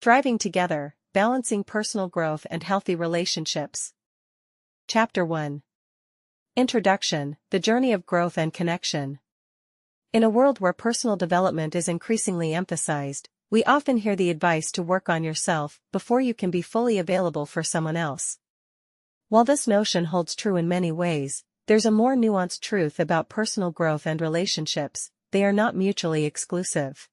Thriving Together, Balancing Personal Growth and Healthy Relationships. Chapter 1. Introduction, The Journey of Growth and Connection. In a world where personal development is increasingly emphasized, we often hear the advice to work on yourself before you can be fully available for someone else. While this notion holds true in many ways, there's a more nuanced truth about personal growth and relationships: they are not mutually exclusive.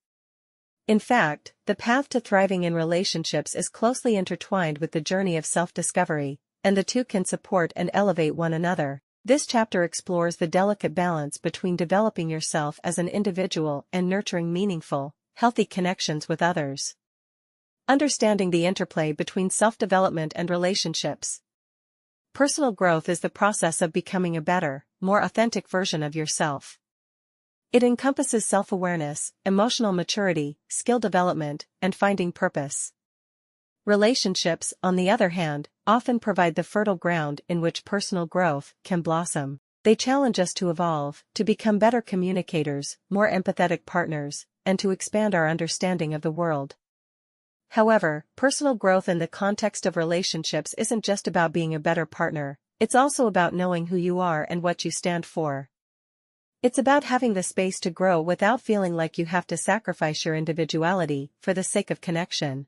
In fact, the path to thriving in relationships is closely intertwined with the journey of self-discovery, and the two can support and elevate one another. This chapter explores the delicate balance between developing yourself as an individual and nurturing meaningful, healthy connections with others. Understanding the interplay between self-development and relationships. Personal growth is the process of becoming a better, more authentic version of yourself. It encompasses self-awareness, emotional maturity, skill development, and finding purpose. Relationships, on the other hand, often provide the fertile ground in which personal growth can blossom. They challenge us to evolve, to become better communicators, more empathetic partners, and to expand our understanding of the world. However, personal growth in the context of relationships isn't just about being a better partner, it's also about knowing who you are and what you stand for. It's about having the space to grow without feeling like you have to sacrifice your individuality for the sake of connection.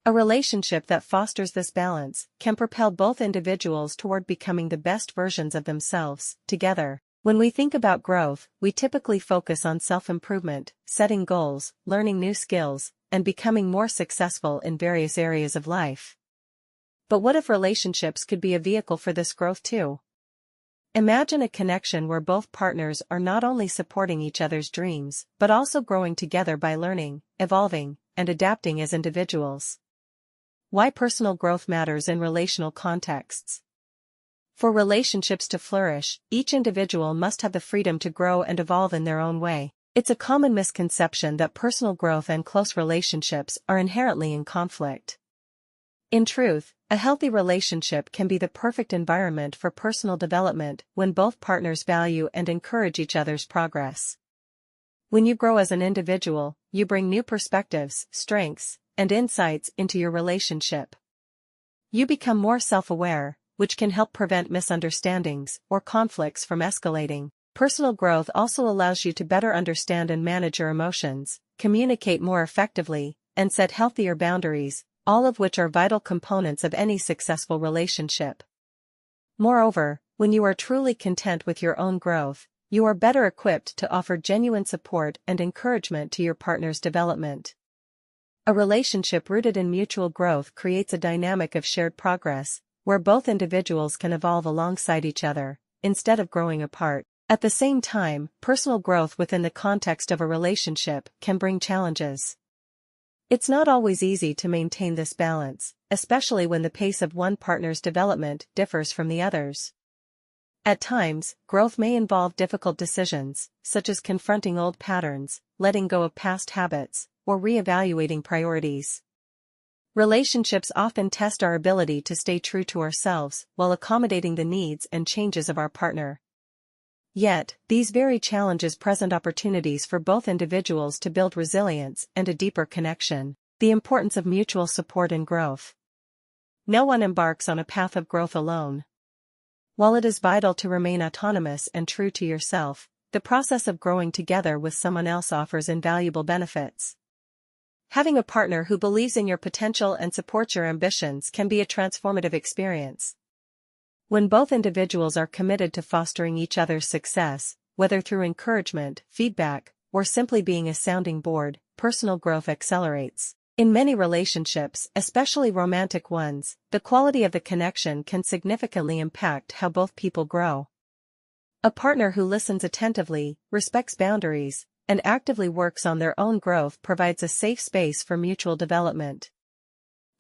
A relationship that fosters this balance can propel both individuals toward becoming the best versions of themselves, together. When we think about growth, we typically focus on self-improvement, setting goals, learning new skills, and becoming more successful in various areas of life. But what if relationships could be a vehicle for this growth too? Imagine a connection where both partners are not only supporting each other's dreams, but also growing together by learning, evolving, and adapting as individuals. Why personal growth matters in relational contexts. For relationships to flourish, each individual must have the freedom to grow and evolve in their own way. It's a common misconception that personal growth and close relationships are inherently in conflict. In truth, a healthy relationship can be the perfect environment for personal development when both partners value and encourage each other's progress. When you grow as an individual, you bring new perspectives, strengths, and insights into your relationship. You become more self-aware, which can help prevent misunderstandings or conflicts from escalating. Personal growth also allows you to better understand and manage your emotions, communicate more effectively, and set healthier boundaries, all of which are vital components of any successful relationship. Moreover, when you are truly content with your own growth, you are better equipped to offer genuine support and encouragement to your partner's development. A relationship rooted in mutual growth creates a dynamic of shared progress, where both individuals can evolve alongside each other, instead of growing apart. At the same time, personal growth within the context of a relationship can bring challenges. It's not always easy to maintain this balance, especially when the pace of one partner's development differs from the other's. At times, growth may involve difficult decisions, such as confronting old patterns, letting go of past habits, or reevaluating priorities. Relationships often test our ability to stay true to ourselves while accommodating the needs and changes of our partner. Yet, these very challenges present opportunities for both individuals to build resilience and a deeper connection. The importance of mutual support and growth. No one embarks on a path of growth alone. While it is vital to remain autonomous and true to yourself, the process of growing together with someone else offers invaluable benefits. Having a partner who believes in your potential and supports your ambitions can be a transformative experience. When both individuals are committed to fostering each other's success, whether through encouragement, feedback, or simply being a sounding board, personal growth accelerates. In many relationships, especially romantic ones, the quality of the connection can significantly impact how both people grow. A partner who listens attentively, respects boundaries, and actively works on their own growth provides a safe space for mutual development.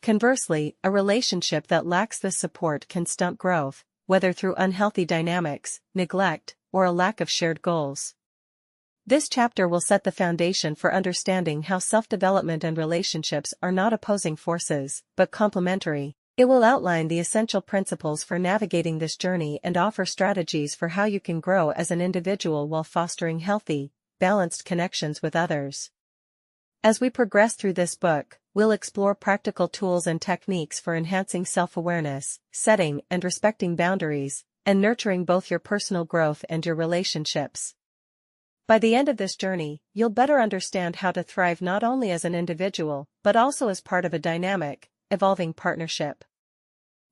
Conversely, a relationship that lacks this support can stunt growth, whether through unhealthy dynamics, neglect, or a lack of shared goals. This chapter will set the foundation for understanding how self-development and relationships are not opposing forces, but complementary. It will outline the essential principles for navigating this journey and offer strategies for how you can grow as an individual while fostering healthy, balanced connections with others. As we progress through this book, we'll explore practical tools and techniques for enhancing self-awareness, setting and respecting boundaries, and nurturing both your personal growth and your relationships. By the end of this journey, you'll better understand how to thrive not only as an individual, but also as part of a dynamic, evolving partnership.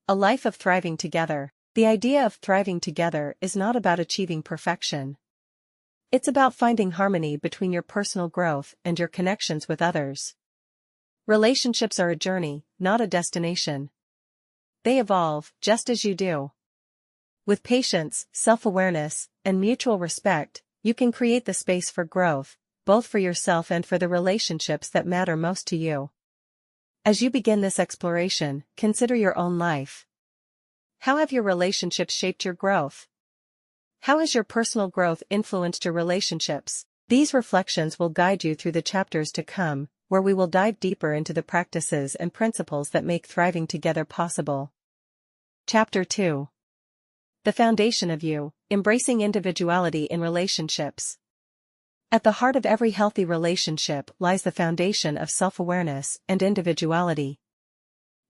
A life of thriving together. The idea of thriving together is not about achieving perfection. It's about finding harmony between your personal growth and your connections with others. Relationships are a journey, not a destination. They evolve, just as you do. With patience, self-awareness, and mutual respect, you can create the space for growth, both for yourself and for the relationships that matter most to you. As you begin this exploration, consider your own life. How have your relationships shaped your growth? How has your personal growth influenced your relationships? These reflections will guide you through the chapters to come, where we will dive deeper into the practices and principles that make thriving together possible. Chapter 2. The Foundation of You, Embracing Individuality in Relationships. At the heart of every healthy relationship lies the foundation of self-awareness and individuality.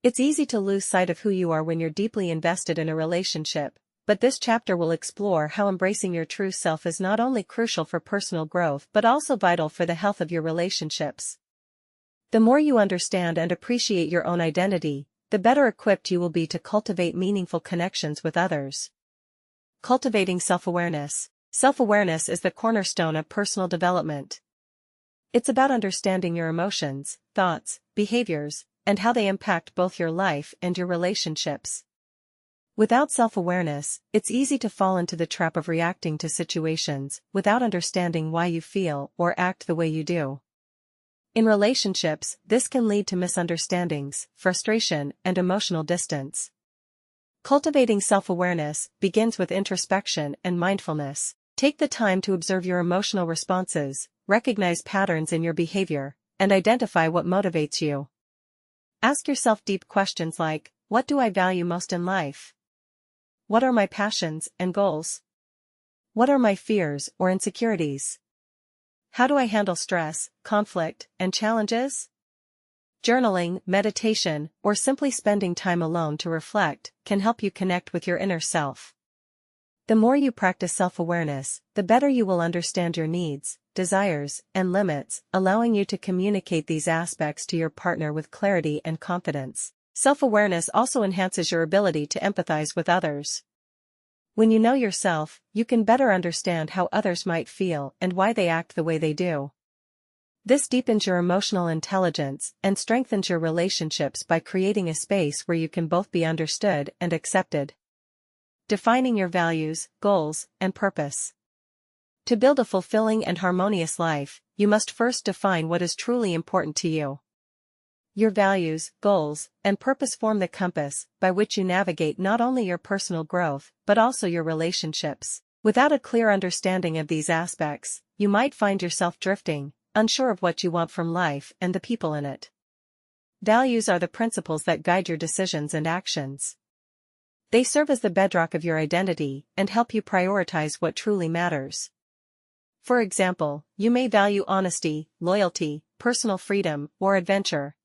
It's easy to lose sight of who you are when you're deeply invested in a relationship, but this chapter will explore how embracing your true self is not only crucial for personal growth but also vital for the health of your relationships. The more you understand and appreciate your own identity, the better equipped you will be to cultivate meaningful connections with others. Cultivating self-awareness. Self-awareness is the cornerstone of personal development. It's about understanding your emotions, thoughts, behaviors, and how they impact both your life and your relationships. Without self-awareness, it's easy to fall into the trap of reacting to situations without understanding why you feel or act the way you do. In relationships, this can lead to misunderstandings, frustration, and emotional distance. Cultivating self-awareness begins with introspection and mindfulness. Take the time to observe your emotional responses, recognize patterns in your behavior, and identify what motivates you. Ask yourself deep questions like, what do I value most in life? What are my passions and goals? What are my fears or insecurities? How do I handle stress, conflict, and challenges? Journaling, meditation, or simply spending time alone to reflect can help you connect with your inner self. The more you practice self-awareness, the better you will understand your needs, desires, and limits, allowing you to communicate these aspects to your partner with clarity and confidence. Self-awareness also enhances your ability to empathize with others. When you know yourself, you can better understand how others might feel and why they act the way they do. This deepens your emotional intelligence and strengthens your relationships by creating a space where you can both be understood and accepted. Defining your values, goals, and purpose. To build a fulfilling and harmonious life, you must first define what is truly important to you. Your values, goals, and purpose form the compass by which you navigate not only your personal growth but also your relationships. Without a clear understanding of these aspects, you might find yourself drifting, unsure of what you want from life and the people in it. Values are the principles that guide your decisions and actions. They serve as the bedrock of your identity and help you prioritize what truly matters. For example, you may value honesty, loyalty, personal freedom, or adventure.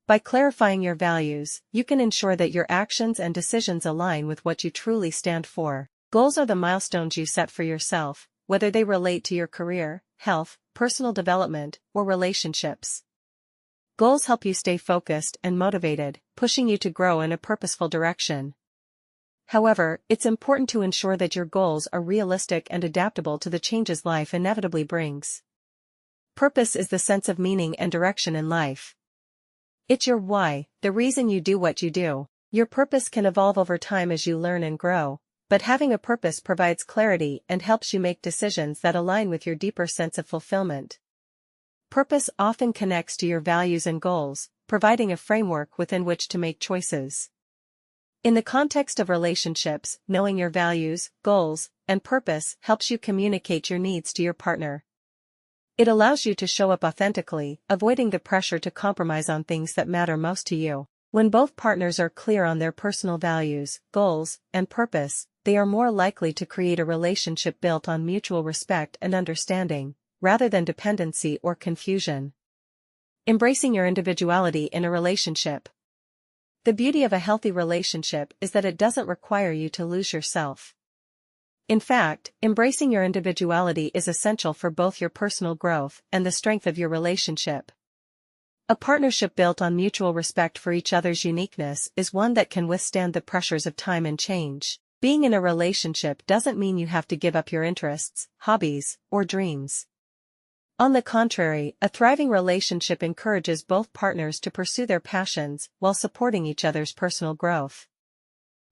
By clarifying your values, you can ensure that your actions and decisions align with what you truly stand for. Goals are the milestones you set for yourself, whether they relate to your career, health, personal development, or relationships. Goals help you stay focused and motivated, pushing you to grow in a purposeful direction. However, it's important to ensure that your goals are realistic and adaptable to the changes life inevitably brings. Purpose is the sense of meaning and direction in life. It's your why, the reason you do what you do. Your purpose can evolve over time as you learn and grow, but having a purpose provides clarity and helps you make decisions that align with your deeper sense of fulfillment. Purpose often connects to your values and goals, providing a framework within which to make choices. In the context of relationships, knowing your values, goals, and purpose helps you communicate your needs to your partner. It allows you to show up authentically, avoiding the pressure to compromise on things that matter most to you. When both partners are clear on their personal values, goals, and purpose, they are more likely to create a relationship built on mutual respect and understanding, rather than dependency or confusion. Embracing your individuality in a relationship. The beauty of a healthy relationship is that it doesn't require you to lose yourself. In fact, embracing your individuality is essential for both your personal growth and the strength of your relationship. A partnership built on mutual respect for each other's uniqueness is one that can withstand the pressures of time and change. Being in a relationship doesn't mean you have to give up your interests, hobbies, or dreams. On the contrary, a thriving relationship encourages both partners to pursue their passions while supporting each other's personal growth.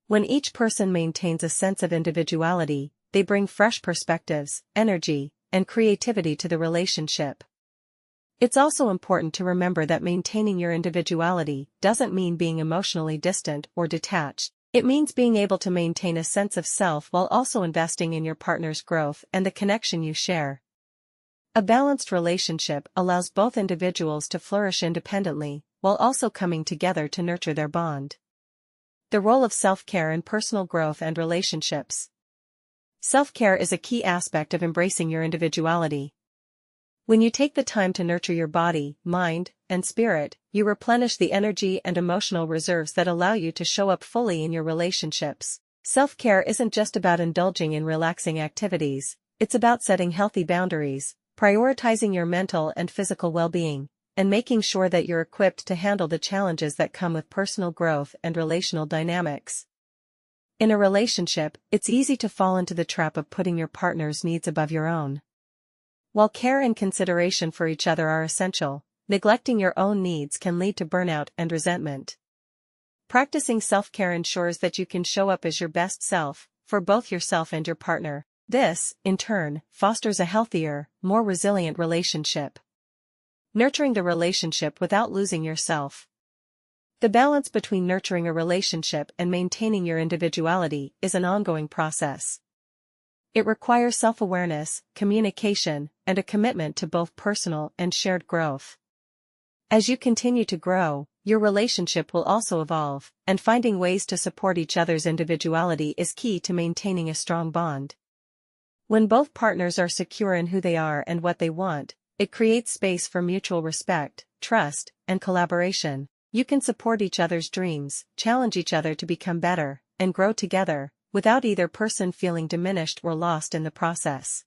When each person maintains a sense of individuality, they bring fresh perspectives, energy, and creativity to the relationship. It's also important to remember that maintaining your individuality doesn't mean being emotionally distant or detached. It means being able to maintain a sense of self while also investing in your partner's growth and the connection you share. A balanced relationship allows both individuals to flourish independently, while also coming together to nurture their bond. The role of self-care in personal growth and relationships. Self-care is a key aspect of embracing your individuality. When you take the time to nurture your body, mind, and spirit, you replenish the energy and emotional reserves that allow you to show up fully in your relationships. Self-care isn't just about indulging in relaxing activities, it's about setting healthy boundaries, prioritizing your mental and physical well-being, and making sure that you're equipped to handle the challenges that come with personal growth and relational dynamics. In a relationship, it's easy to fall into the trap of putting your partner's needs above your own. While care and consideration for each other are essential, neglecting your own needs can lead to burnout and resentment. Practicing self-care ensures that you can show up as your best self, for both yourself and your partner. This, in turn, fosters a healthier, more resilient relationship. Nurturing the relationship without losing yourself. The balance between nurturing a relationship and maintaining your individuality is an ongoing process. It requires self-awareness, communication, and a commitment to both personal and shared growth. As you continue to grow, your relationship will also evolve, and finding ways to support each other's individuality is key to maintaining a strong bond. When both partners are secure in who they are and what they want, it creates space for mutual respect, trust, and collaboration. You can support each other's dreams, challenge each other to become better, and grow together, without either person feeling diminished or lost in the process.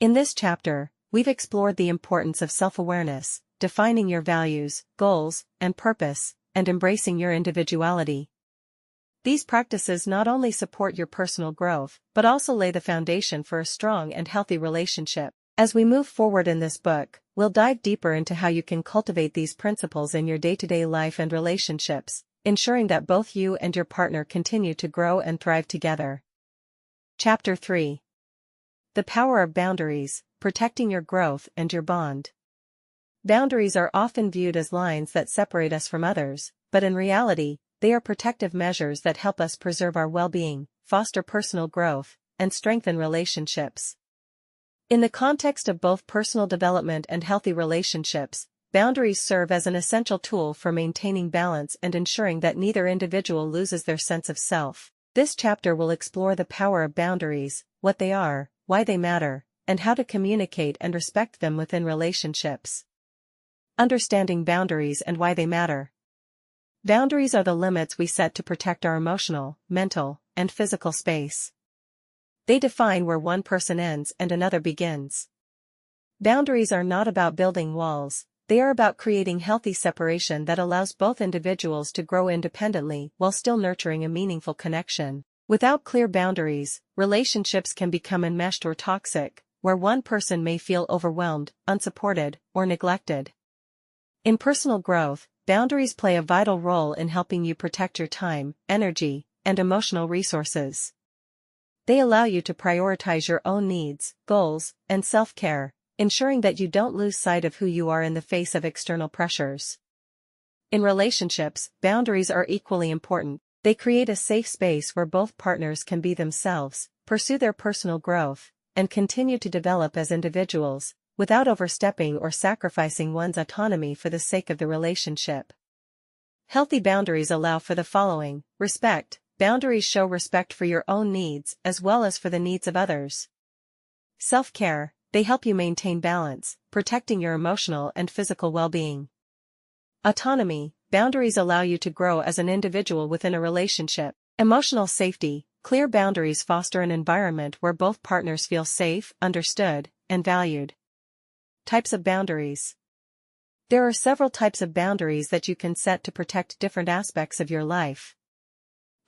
In this chapter, we've explored the importance of self-awareness, defining your values, goals, and purpose, and embracing your individuality. These practices not only support your personal growth, but also lay the foundation for a strong and healthy relationship. As we move forward in this book, we'll dive deeper into how you can cultivate these principles in your day-to-day life and relationships, ensuring that both you and your partner continue to grow and thrive together. Chapter 3. The Power of Boundaries, Protecting Your Growth and Your Bond. Boundaries are often viewed as lines that separate us from others, but in reality, they are protective measures that help us preserve our well-being, foster personal growth, and strengthen relationships. In the context of both personal development and healthy relationships, boundaries serve as an essential tool for maintaining balance and ensuring that neither individual loses their sense of self. This chapter will explore the power of boundaries, what they are, why they matter, and how to communicate and respect them within relationships. Understanding boundaries and why they matter. Boundaries are the limits we set to protect our emotional, mental, and physical space. They define where one person ends and another begins. Boundaries are not about building walls, they are about creating healthy separation that allows both individuals to grow independently while still nurturing a meaningful connection. Without clear boundaries, relationships can become enmeshed or toxic, where one person may feel overwhelmed, unsupported, or neglected. In personal growth, boundaries play a vital role in helping you protect your time, energy, and emotional resources. They allow you to prioritize your own needs, goals, and self-care, ensuring that you don't lose sight of who you are in the face of external pressures. In relationships, boundaries are equally important. They create a safe space where both partners can be themselves, pursue their personal growth, and continue to develop as individuals, without overstepping or sacrificing one's autonomy for the sake of the relationship. Healthy boundaries allow for the following: respect. Boundaries show respect for your own needs as well as for the needs of others. Self-care. they help you maintain balance, protecting your emotional and physical well-being. Autonomy, boundaries allow you to grow as an individual within a relationship. Emotional safety, clear boundaries foster an environment where both partners feel safe, understood, and valued. Types of boundaries. There are several types of boundaries that you can set to protect different aspects of your life.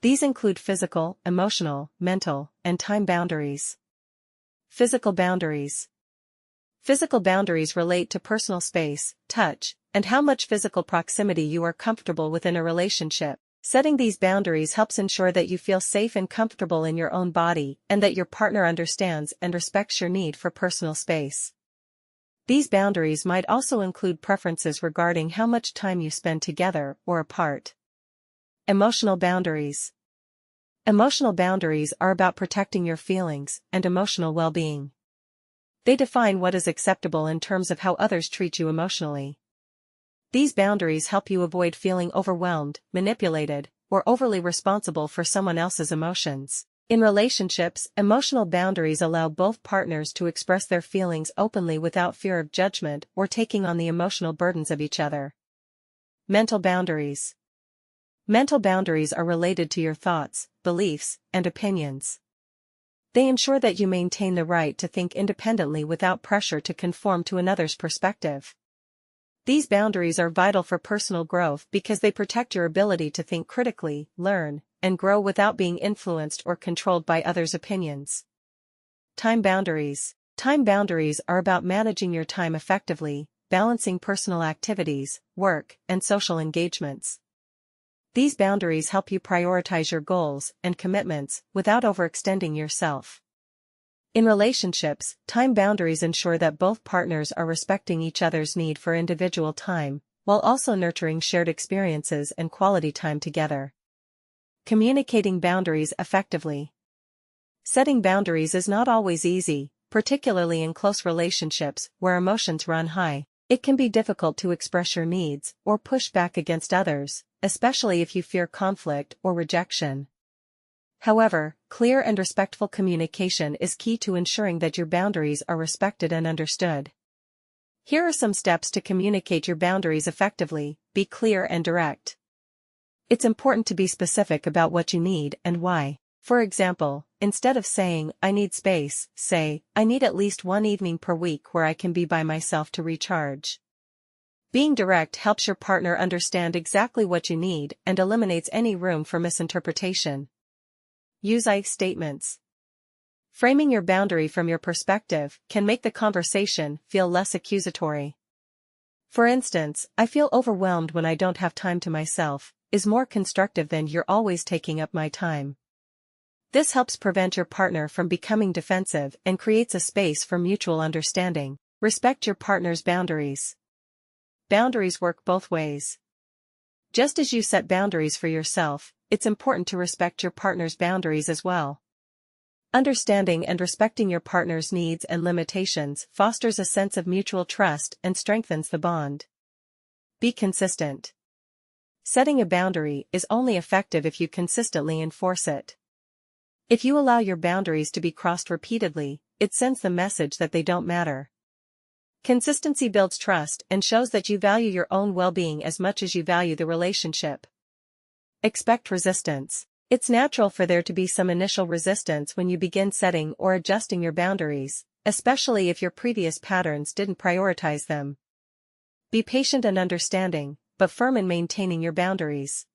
These include physical, emotional, mental, and time boundaries. Physical boundaries. Physical boundaries relate to personal space, touch, and how much physical proximity you are comfortable within a relationship. Setting these boundaries helps ensure that you feel safe and comfortable in your own body and that your partner understands and respects your need for personal space. These boundaries might also include preferences regarding how much time you spend together or apart. Emotional boundaries. Emotional boundaries are about protecting your feelings and emotional well-being. They define what is acceptable in terms of how others treat you emotionally. These boundaries help you avoid feeling overwhelmed, manipulated, or overly responsible for someone else's emotions. In relationships, emotional boundaries allow both partners to express their feelings openly without fear of judgment or taking on the emotional burdens of each other. Mental boundaries. Mental boundaries are related to your thoughts, beliefs, and opinions. They ensure that you maintain the right to think independently without pressure to conform to another's perspective. These boundaries are vital for personal growth because they protect your ability to think critically, learn, and grow without being influenced or controlled by others' opinions. Time boundaries. Time boundaries are about managing your time effectively, balancing personal activities, work, and social engagements. These boundaries help you prioritize your goals and commitments without overextending yourself. In relationships, time boundaries ensure that both partners are respecting each other's need for individual time, while also nurturing shared experiences and quality time together. Communicating boundaries effectively. Setting boundaries is not always easy, particularly in close relationships where emotions run high. It can be difficult to express your needs or push back against others, especially if you fear conflict or rejection. However, clear and respectful communication is key to ensuring that your boundaries are respected and understood. Here are some steps to communicate your boundaries effectively. Be clear and direct. It's important to be specific about what you need and why. For example, instead of saying, "I need space," say, "I need at least one evening per week where I can be by myself to recharge." Being direct helps your partner understand exactly what you need and eliminates any room for misinterpretation. Use I statements. Framing your boundary from your perspective can make the conversation feel less accusatory. For instance, "I feel overwhelmed when I don't have time to myself," is more constructive than "You're always taking up my time." This helps prevent your partner from becoming defensive and creates a space for mutual understanding. Respect your partner's boundaries. Boundaries work both ways. Just as you set boundaries for yourself, it's important to respect your partner's boundaries as well. Understanding and respecting your partner's needs and limitations fosters a sense of mutual trust and strengthens the bond. Be consistent. Setting a boundary is only effective if you consistently enforce it. If you allow your boundaries to be crossed repeatedly, it sends the message that they don't matter. Consistency builds trust and shows that you value your own well-being as much as you value the relationship. Expect resistance. It's natural for there to be some initial resistance when you begin setting or adjusting your boundaries, especially if your previous patterns didn't prioritize them. Be patient and understanding, but firm in maintaining your boundaries.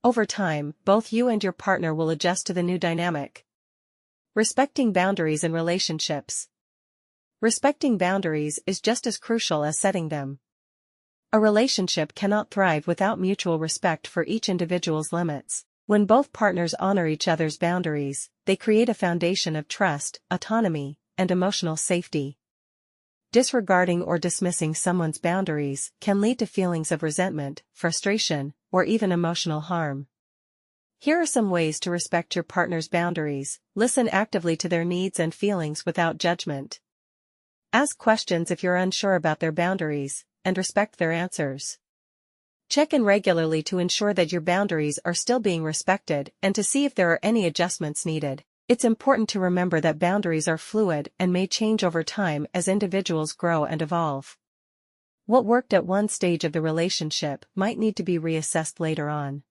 Over time, both you and your partner will adjust to the new dynamic. Respecting boundaries in relationships. Respecting boundaries is just as crucial as setting them. A relationship cannot thrive without mutual respect for each individual's limits. When both partners honor each other's boundaries, they create a foundation of trust, autonomy, and emotional safety. Disregarding or dismissing someone's boundaries can lead to feelings of resentment, frustration, or even emotional harm. Here are some ways to respect your partner's boundaries. Listen actively to their needs and feelings without judgment. Ask questions if you're unsure about their boundaries, and respect their answers. Check in regularly to ensure that your boundaries are still being respected and to see if there are any adjustments needed. It's important to remember that boundaries are fluid and may change over time as individuals grow and evolve. What worked at one stage of the relationship might need to be reassessed later on.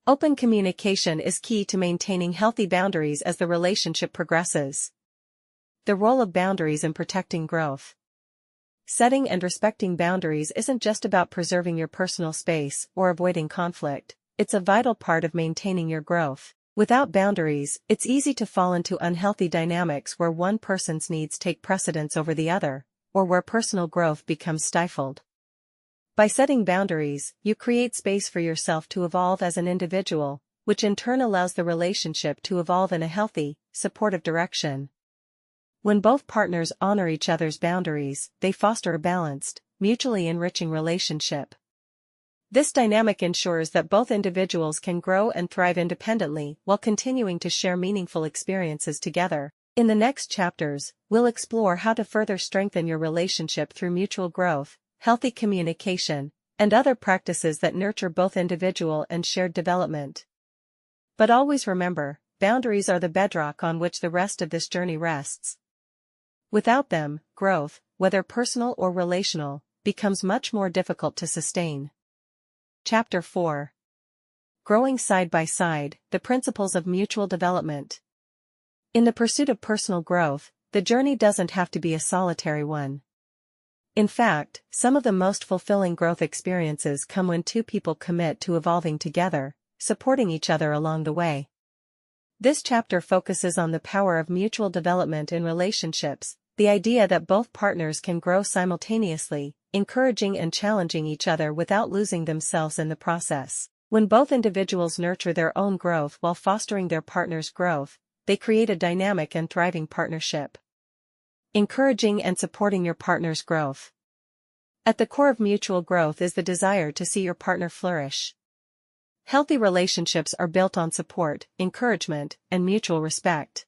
Open communication is key to maintaining healthy boundaries as the relationship progresses. The role of boundaries in protecting growth. Setting and respecting boundaries isn't just about preserving your personal space or avoiding conflict, it's a vital part of maintaining your growth. Without boundaries, it's easy to fall into unhealthy dynamics where one person's needs take precedence over the other, or where personal growth becomes stifled. By setting boundaries, you create space for yourself to evolve as an individual, which in turn allows the relationship to evolve in a healthy, supportive direction. When both partners honor each other's boundaries, they foster a balanced, mutually enriching relationship. This dynamic ensures that both individuals can grow and thrive independently while continuing to share meaningful experiences together. In the next chapters, we'll explore how to further strengthen your relationship through mutual growth, healthy communication, and other practices that nurture both individual and shared development. But always remember, boundaries are the bedrock on which the rest of this journey rests. Without them, growth, whether personal or relational, becomes much more difficult to sustain. Chapter 4. Growing side by side, the principles of mutual development. In the pursuit of personal growth, the journey doesn't have to be a solitary one. In fact, some of the most fulfilling growth experiences come when two people commit to evolving together, supporting each other along the way. This chapter focuses on the power of mutual development in relationships, the idea that both partners can grow simultaneously, encouraging and challenging each other without losing themselves in the process. When both individuals nurture their own growth while fostering their partner's growth, they create a dynamic and thriving partnership. Encouraging and supporting your partner's growth. At the core of mutual growth is the desire to see your partner flourish. Healthy relationships are built on support, encouragement, and mutual respect.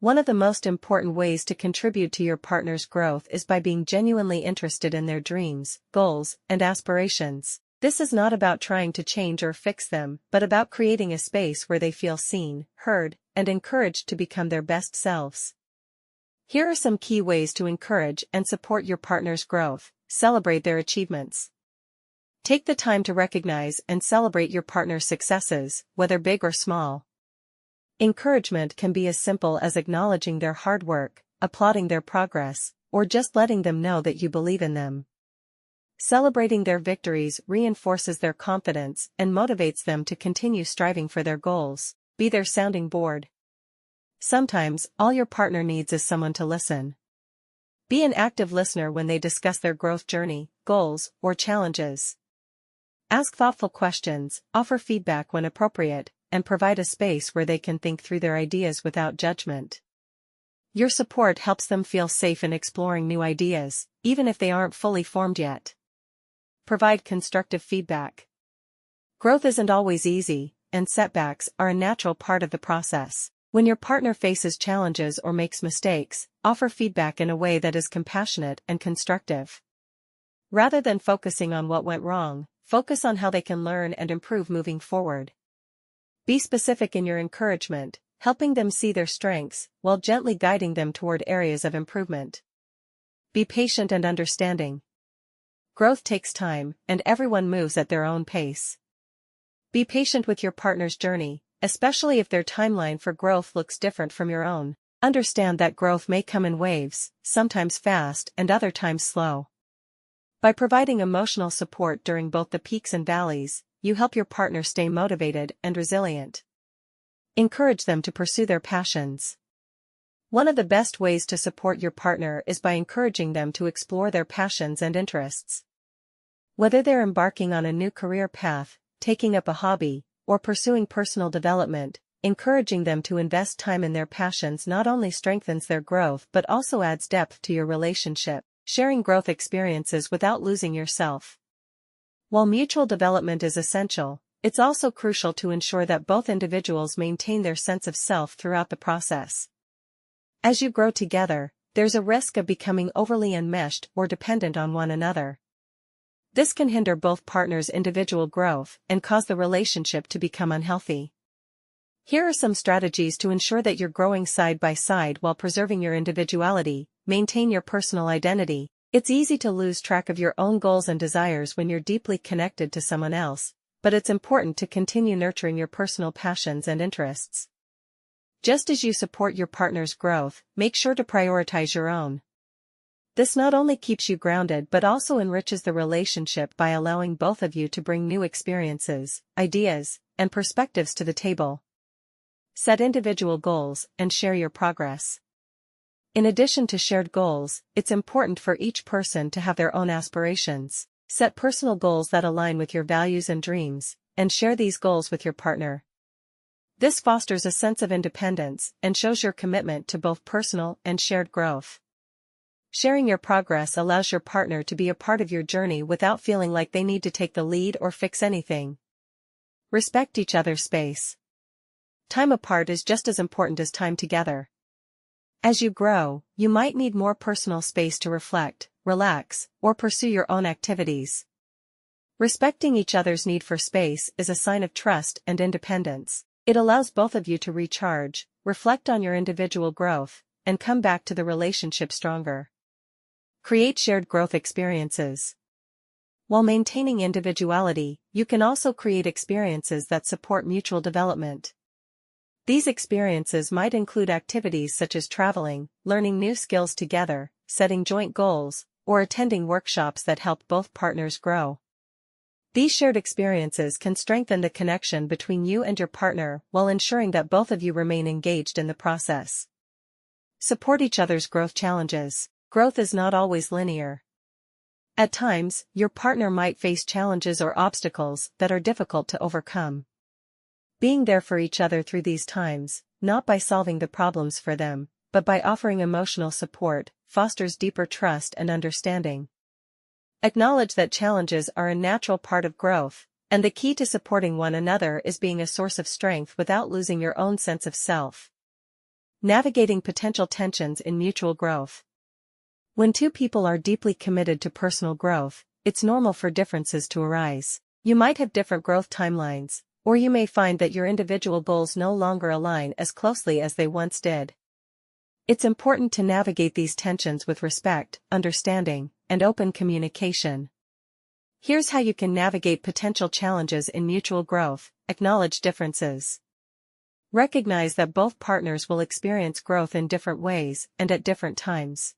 One of the most important ways to contribute to your partner's growth is by being genuinely interested in their dreams, goals, and aspirations. This is not about trying to change or fix them, but about creating a space where they feel seen, heard, and encouraged to become their best selves. Here are some key ways to encourage and support your partner's growth. Celebrate their achievements. Take the time to recognize and celebrate your partner's successes, whether big or small. Encouragement can be as simple as acknowledging their hard work, applauding their progress, or just letting them know that you believe in them. Celebrating their victories reinforces their confidence and motivates them to continue striving for their goals. Be their sounding board. Sometimes, all your partner needs is someone to listen. Be an active listener when they discuss their growth journey, goals, or challenges. Ask thoughtful questions, offer feedback when appropriate, and provide a space where they can think through their ideas without judgment. Your support helps them feel safe in exploring new ideas, even if they aren't fully formed yet. Provide constructive feedback. Growth isn't always easy, and setbacks are a natural part of the process. When your partner faces challenges or makes mistakes, offer feedback in a way that is compassionate and constructive. Rather than focusing on what went wrong, focus on how they can learn and improve moving forward. Be specific in your encouragement, helping them see their strengths, while gently guiding them toward areas of improvement. Be patient and understanding. Growth takes time, and everyone moves at their own pace. Be patient with your partner's journey, especially if their timeline for growth looks different from your own. Understand that growth may come in waves, sometimes fast and other times slow. By providing emotional support during both the peaks and valleys, you help your partner stay motivated and resilient. Encourage them to pursue their passions. One of the best ways to support your partner is by encouraging them to explore their passions and interests. Whether they're embarking on a new career path, taking up a hobby, or pursuing personal development, encouraging them to invest time in their passions not only strengthens their growth but also adds depth to your relationship, sharing growth experiences without losing yourself. While mutual development is essential, it's also crucial to ensure that both individuals maintain their sense of self throughout the process. As you grow together, there's a risk of becoming overly enmeshed or dependent on one another. This can hinder both partners' individual growth and cause the relationship to become unhealthy. Here are some strategies to ensure that you're growing side by side while preserving your individuality. Maintain your personal identity. It's easy to lose track of your own goals and desires when you're deeply connected to someone else, but it's important to continue nurturing your personal passions and interests. Just as you support your partner's growth, make sure to prioritize your own. This not only keeps you grounded but also enriches the relationship by allowing both of you to bring new experiences, ideas, and perspectives to the table. Set individual goals and share your progress. In addition to shared goals, it's important for each person to have their own aspirations. Set personal goals that align with your values and dreams, and share these goals with your partner. This fosters a sense of independence and shows your commitment to both personal and shared growth. Sharing your progress allows your partner to be a part of your journey without feeling like they need to take the lead or fix anything. Respect each other's space. Time apart is just as important as time together. As you grow, you might need more personal space to reflect, relax, or pursue your own activities. Respecting each other's need for space is a sign of trust and independence. It allows both of you to recharge, reflect on your individual growth, and come back to the relationship stronger. Create shared growth experiences. While maintaining individuality, you can also create experiences that support mutual development. These experiences might include activities such as traveling, learning new skills together, setting joint goals, or attending workshops that help both partners grow. These shared experiences can strengthen the connection between you and your partner while ensuring that both of you remain engaged in the process. Support each other's growth challenges. Growth is not always linear. At times, your partner might face challenges or obstacles that are difficult to overcome. Being there for each other through these times, not by solving the problems for them, but by offering emotional support, fosters deeper trust and understanding. Acknowledge that challenges are a natural part of growth, and the key to supporting one another is being a source of strength without losing your own sense of self. Navigating potential tensions in mutual growth. When two people are deeply committed to personal growth, it's normal for differences to arise. You might have different growth timelines, or you may find that your individual goals no longer align as closely as they once did. It's important to navigate these tensions with respect, understanding, and open communication. Here's how you can navigate potential challenges in mutual growth. Acknowledge differences. Recognize that both partners will experience growth in different ways and at different times.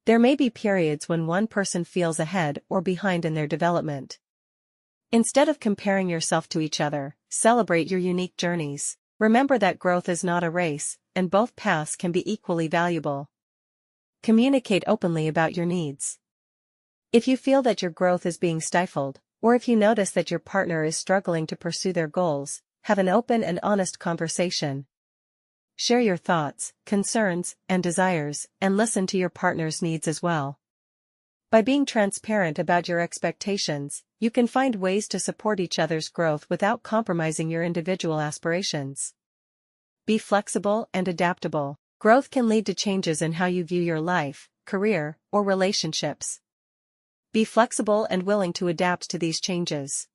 There may be periods when one person feels ahead or behind in their development. Instead of comparing yourself to each other, celebrate your unique journeys. Remember that growth is not a race, and both paths can be equally valuable. Communicate openly about your needs. If you feel that your growth is being stifled, or if you notice that your partner is struggling to pursue their goals, have an open and honest conversation. Share your thoughts, concerns, and desires, and listen to your partner's needs as well. By being transparent about your expectations, you can find ways to support each other's growth without compromising your individual aspirations. Be flexible and adaptable. Growth can lead to changes in how you view your life, career, or relationships. Be flexible and willing to adapt to these changes.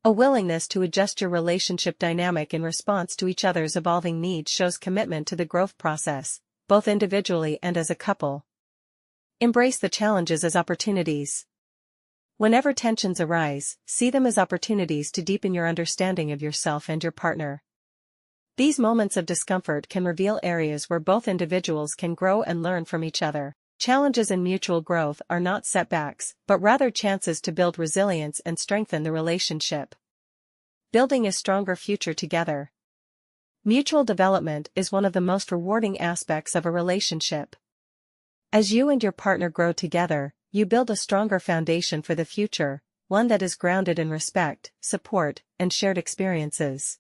A willingness to adjust your relationship dynamic in response to each other's evolving needs shows commitment to the growth process, both individually and as a couple. Embrace the challenges as opportunities. Whenever tensions arise, see them as opportunities to deepen your understanding of yourself and your partner. These moments of discomfort can reveal areas where both individuals can grow and learn from each other. Challenges in mutual growth are not setbacks, but rather chances to build resilience and strengthen the relationship. Building a stronger future together. Mutual development is one of the most rewarding aspects of a relationship. As you and your partner grow together, you build a stronger foundation for the future, one that is grounded in respect, support, and shared experiences.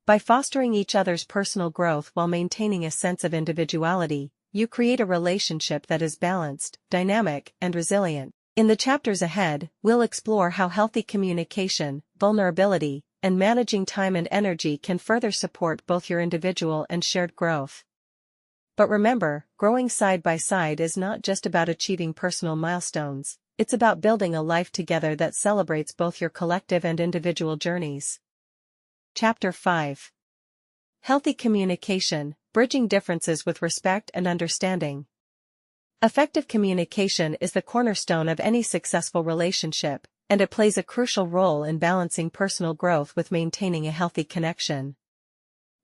By fostering each other's personal growth while maintaining a sense of individuality, you create a relationship that is balanced, dynamic, and resilient. In the chapters ahead, we'll explore how healthy communication, vulnerability, and managing time and energy can further support both your individual and shared growth. But remember, growing side by side is not just about achieving personal milestones, it's about building a life together that celebrates both your collective and individual journeys. Chapter 5. Healthy communication, bridging differences with respect and understanding. Effective communication is the cornerstone of any successful relationship, and it plays a crucial role in balancing personal growth with maintaining a healthy connection.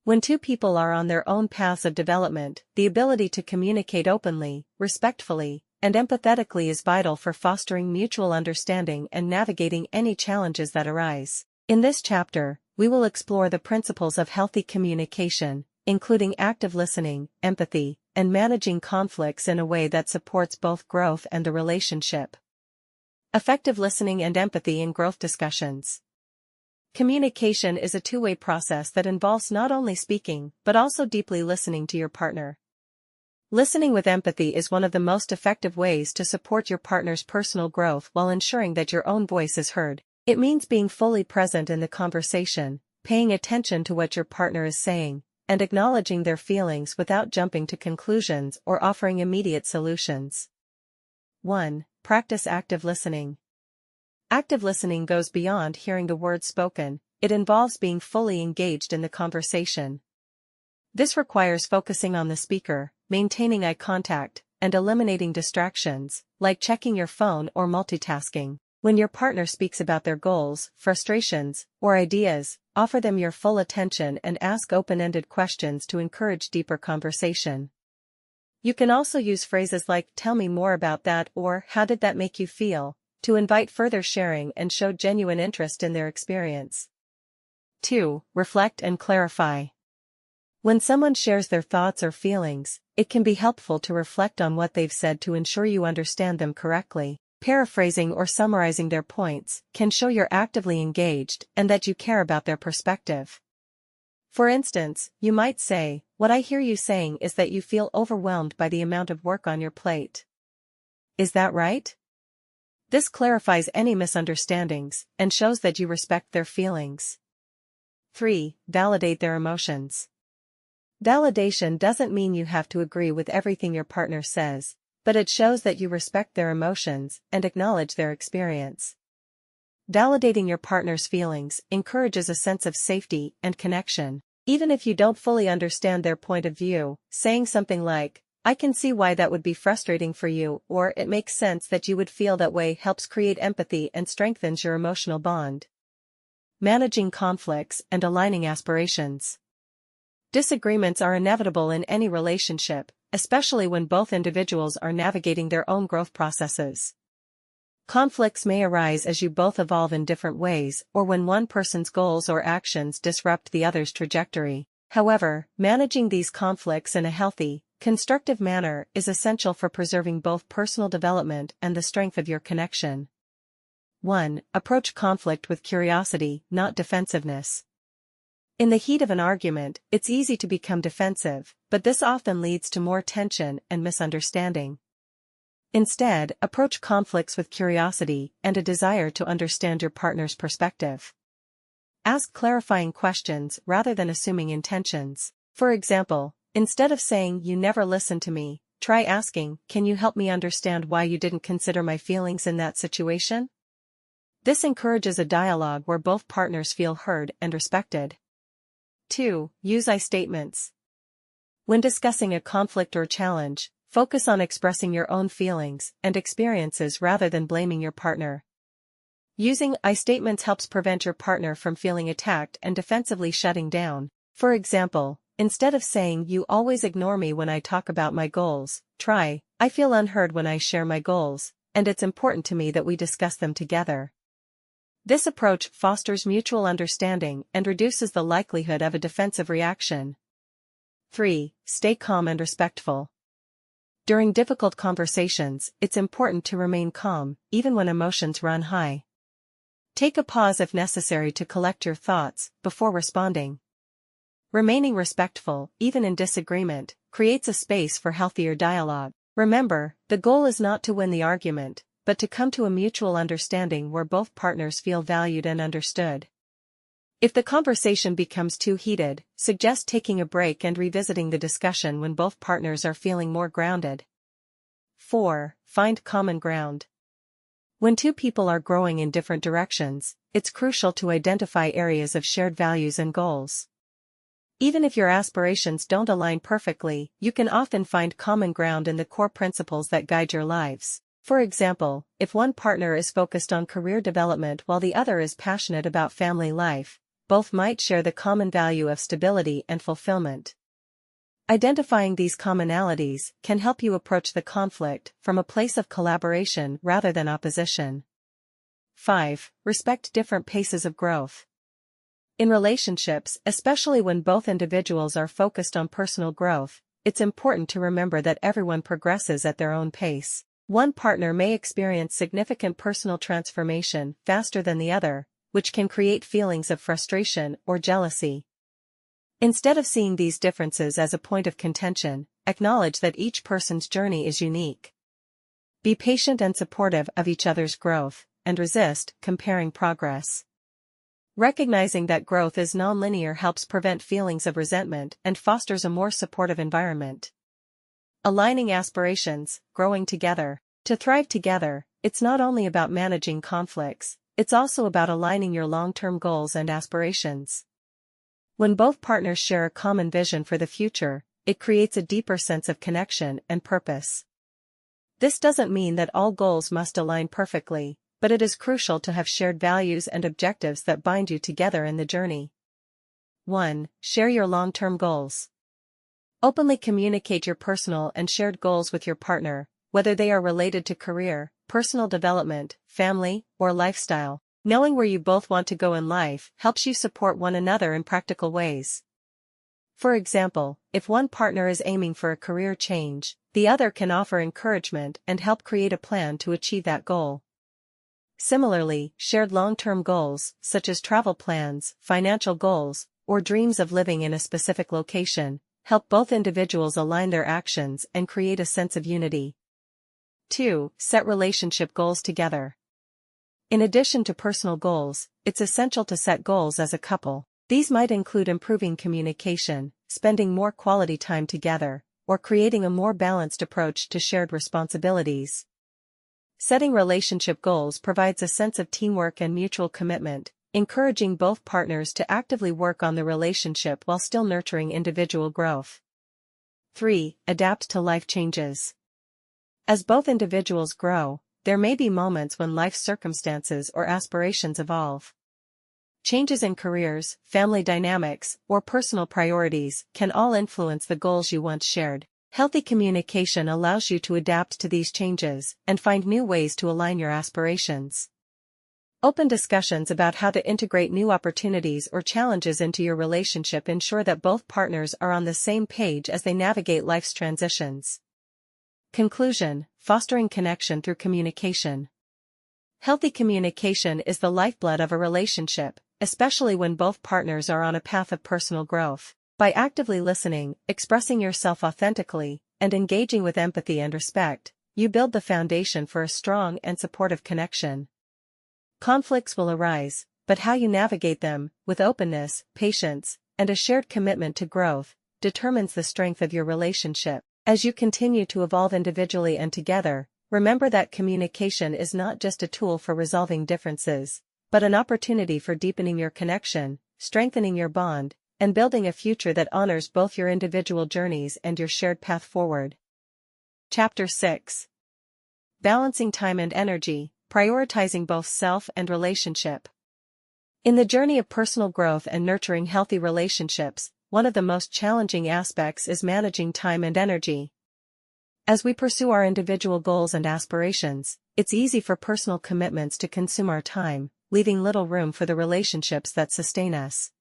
When two people are on their own paths of development, the ability to communicate openly, respectfully, and empathetically is vital for fostering mutual understanding and navigating any challenges that arise. In this chapter, we will explore the principles of healthy communication, including active listening, empathy, and managing conflicts in a way that supports both growth and the relationship. Effective listening and empathy in growth discussions. Communication is a two-way process that involves not only speaking, but also deeply listening to your partner. Listening with empathy is one of the most effective ways to support your partner's personal growth while ensuring that your own voice is heard. It means being fully present in the conversation, paying attention to what your partner is saying, and acknowledging their feelings without jumping to conclusions or offering immediate solutions. 1. Practice active listening. Active listening goes beyond hearing the words spoken, it involves being fully engaged in the conversation. This requires focusing on the speaker, maintaining eye contact, and eliminating distractions, like checking your phone or multitasking. When your partner speaks about their goals, frustrations, or ideas, offer them your full attention and ask open-ended questions to encourage deeper conversation. You can also use phrases like, "Tell me more about that," or "How did that make you feel?" to invite further sharing and show genuine interest in their experience. 2. Reflect and clarify. When someone shares their thoughts or feelings, it can be helpful to reflect on what they've said to ensure you understand them correctly. Paraphrasing or summarizing their points can show you're actively engaged and that you care about their perspective. For instance, you might say, "What I hear you saying is that you feel overwhelmed by the amount of work on your plate. Is that right?" This clarifies any misunderstandings and shows that you respect their feelings. 3. Validate their emotions. Validation doesn't mean you have to agree with everything your partner says, but it shows that you respect their emotions and acknowledge their experience. Validating your partner's feelings encourages a sense of safety and connection. Even if you don't fully understand their point of view, saying something like, "I can see why that would be frustrating for you," or "It makes sense that you would feel that way," helps create empathy and strengthens your emotional bond. Managing conflicts and aligning aspirations. Disagreements are inevitable in any relationship, especially when both individuals are navigating their own growth processes. Conflicts may arise as you both evolve in different ways or when one person's goals or actions disrupt the other's trajectory. However, managing these conflicts in a healthy, constructive manner is essential for preserving both personal development and the strength of your connection. 1. Approach conflict with curiosity, not defensiveness. In the heat of an argument, it's easy to become defensive, but this often leads to more tension and misunderstanding. Instead, approach conflicts with curiosity and a desire to understand your partner's perspective. Ask clarifying questions rather than assuming intentions. For example, instead of saying, "You never listen to me," try asking, "Can you help me understand why you didn't consider my feelings in that situation?" This encourages a dialogue where both partners feel heard and respected. 2. Use I statements. When discussing a conflict or challenge, focus on expressing your own feelings and experiences rather than blaming your partner. Using I statements helps prevent your partner from feeling attacked and defensively shutting down. For example, instead of saying, "You always ignore me when I talk about my goals," try, "I feel unheard when I share my goals, and it's important to me that we discuss them together." This approach fosters mutual understanding and reduces the likelihood of a defensive reaction. 3. Stay calm and respectful. During difficult conversations, it's important to remain calm, even when emotions run high. Take a pause if necessary to collect your thoughts before responding. Remaining respectful, even in disagreement, creates a space for healthier dialogue. Remember, the goal is not to win the argument, but to come to a mutual understanding where both partners feel valued and understood. If the conversation becomes too heated, suggest taking a break and revisiting the discussion when both partners are feeling more grounded. 4. Find common ground. When two people are growing in different directions, it's crucial to identify areas of shared values and goals. Even if your aspirations don't align perfectly, you can often find common ground in the core principles that guide your lives. For example, if one partner is focused on career development while the other is passionate about family life, both might share the common value of stability and fulfillment. Identifying these commonalities can help you approach the conflict from a place of collaboration rather than opposition. 5. Respect different paces of growth. In relationships, especially when both individuals are focused on personal growth, it's important to remember that everyone progresses at their own pace. One partner may experience significant personal transformation faster than the other, which can create feelings of frustration or jealousy. Instead of seeing these differences as a point of contention, acknowledge that each person's journey is unique. Be patient and supportive of each other's growth, and resist comparing progress. Recognizing that growth is non-linear helps prevent feelings of resentment and fosters a more supportive environment. Aligning aspirations, growing together. To thrive together, it's not only about managing conflicts, it's also about aligning your long-term goals and aspirations. When both partners share a common vision for the future, it creates a deeper sense of connection and purpose. This doesn't mean that all goals must align perfectly, but it is crucial to have shared values and objectives that bind you together in the journey. 1. Share your long-term goals. Openly communicate your personal and shared goals with your partner, whether they are related to career, personal development, family, or lifestyle. Knowing where you both want to go in life helps you support one another in practical ways. For example, if one partner is aiming for a career change, the other can offer encouragement and help create a plan to achieve that goal. Similarly, shared long-term goals, such as travel plans, financial goals, or dreams of living in a specific location, help both individuals align their actions and create a sense of unity. 2. Set relationship goals together. In addition to personal goals, it's essential to set goals as a couple. These might include improving communication, spending more quality time together, or creating a more balanced approach to shared responsibilities. Setting relationship goals provides a sense of teamwork and mutual commitment, encouraging both partners to actively work on the relationship while still nurturing individual growth. 3. Adapt to life changes. As both individuals grow, there may be moments when life circumstances or aspirations evolve. Changes in careers, family dynamics, or personal priorities can all influence the goals you once shared. Healthy communication allows you to adapt to these changes and find new ways to align your aspirations. Open discussions about how to integrate new opportunities or challenges into your relationship ensure that both partners are on the same page as they navigate life's transitions. Conclusion: fostering connection through communication. Healthy communication is the lifeblood of a relationship, especially when both partners are on a path of personal growth. By actively listening, expressing yourself authentically, and engaging with empathy and respect, you build the foundation for a strong and supportive connection. Conflicts will arise, but how you navigate them, with openness, patience, and a shared commitment to growth, determines the strength of your relationship. As you continue to evolve individually and together, remember that communication is not just a tool for resolving differences, but an opportunity for deepening your connection, strengthening your bond, and building a future that honors both your individual journeys and your shared path forward. Chapter 6. Balancing time and energy, prioritizing both self and relationship. In the journey of personal growth and nurturing healthy relationships, one of the most challenging aspects is managing time and energy. As we pursue our individual goals and aspirations, it's easy for personal commitments to consume our time, leaving little room for the relationships that sustain us.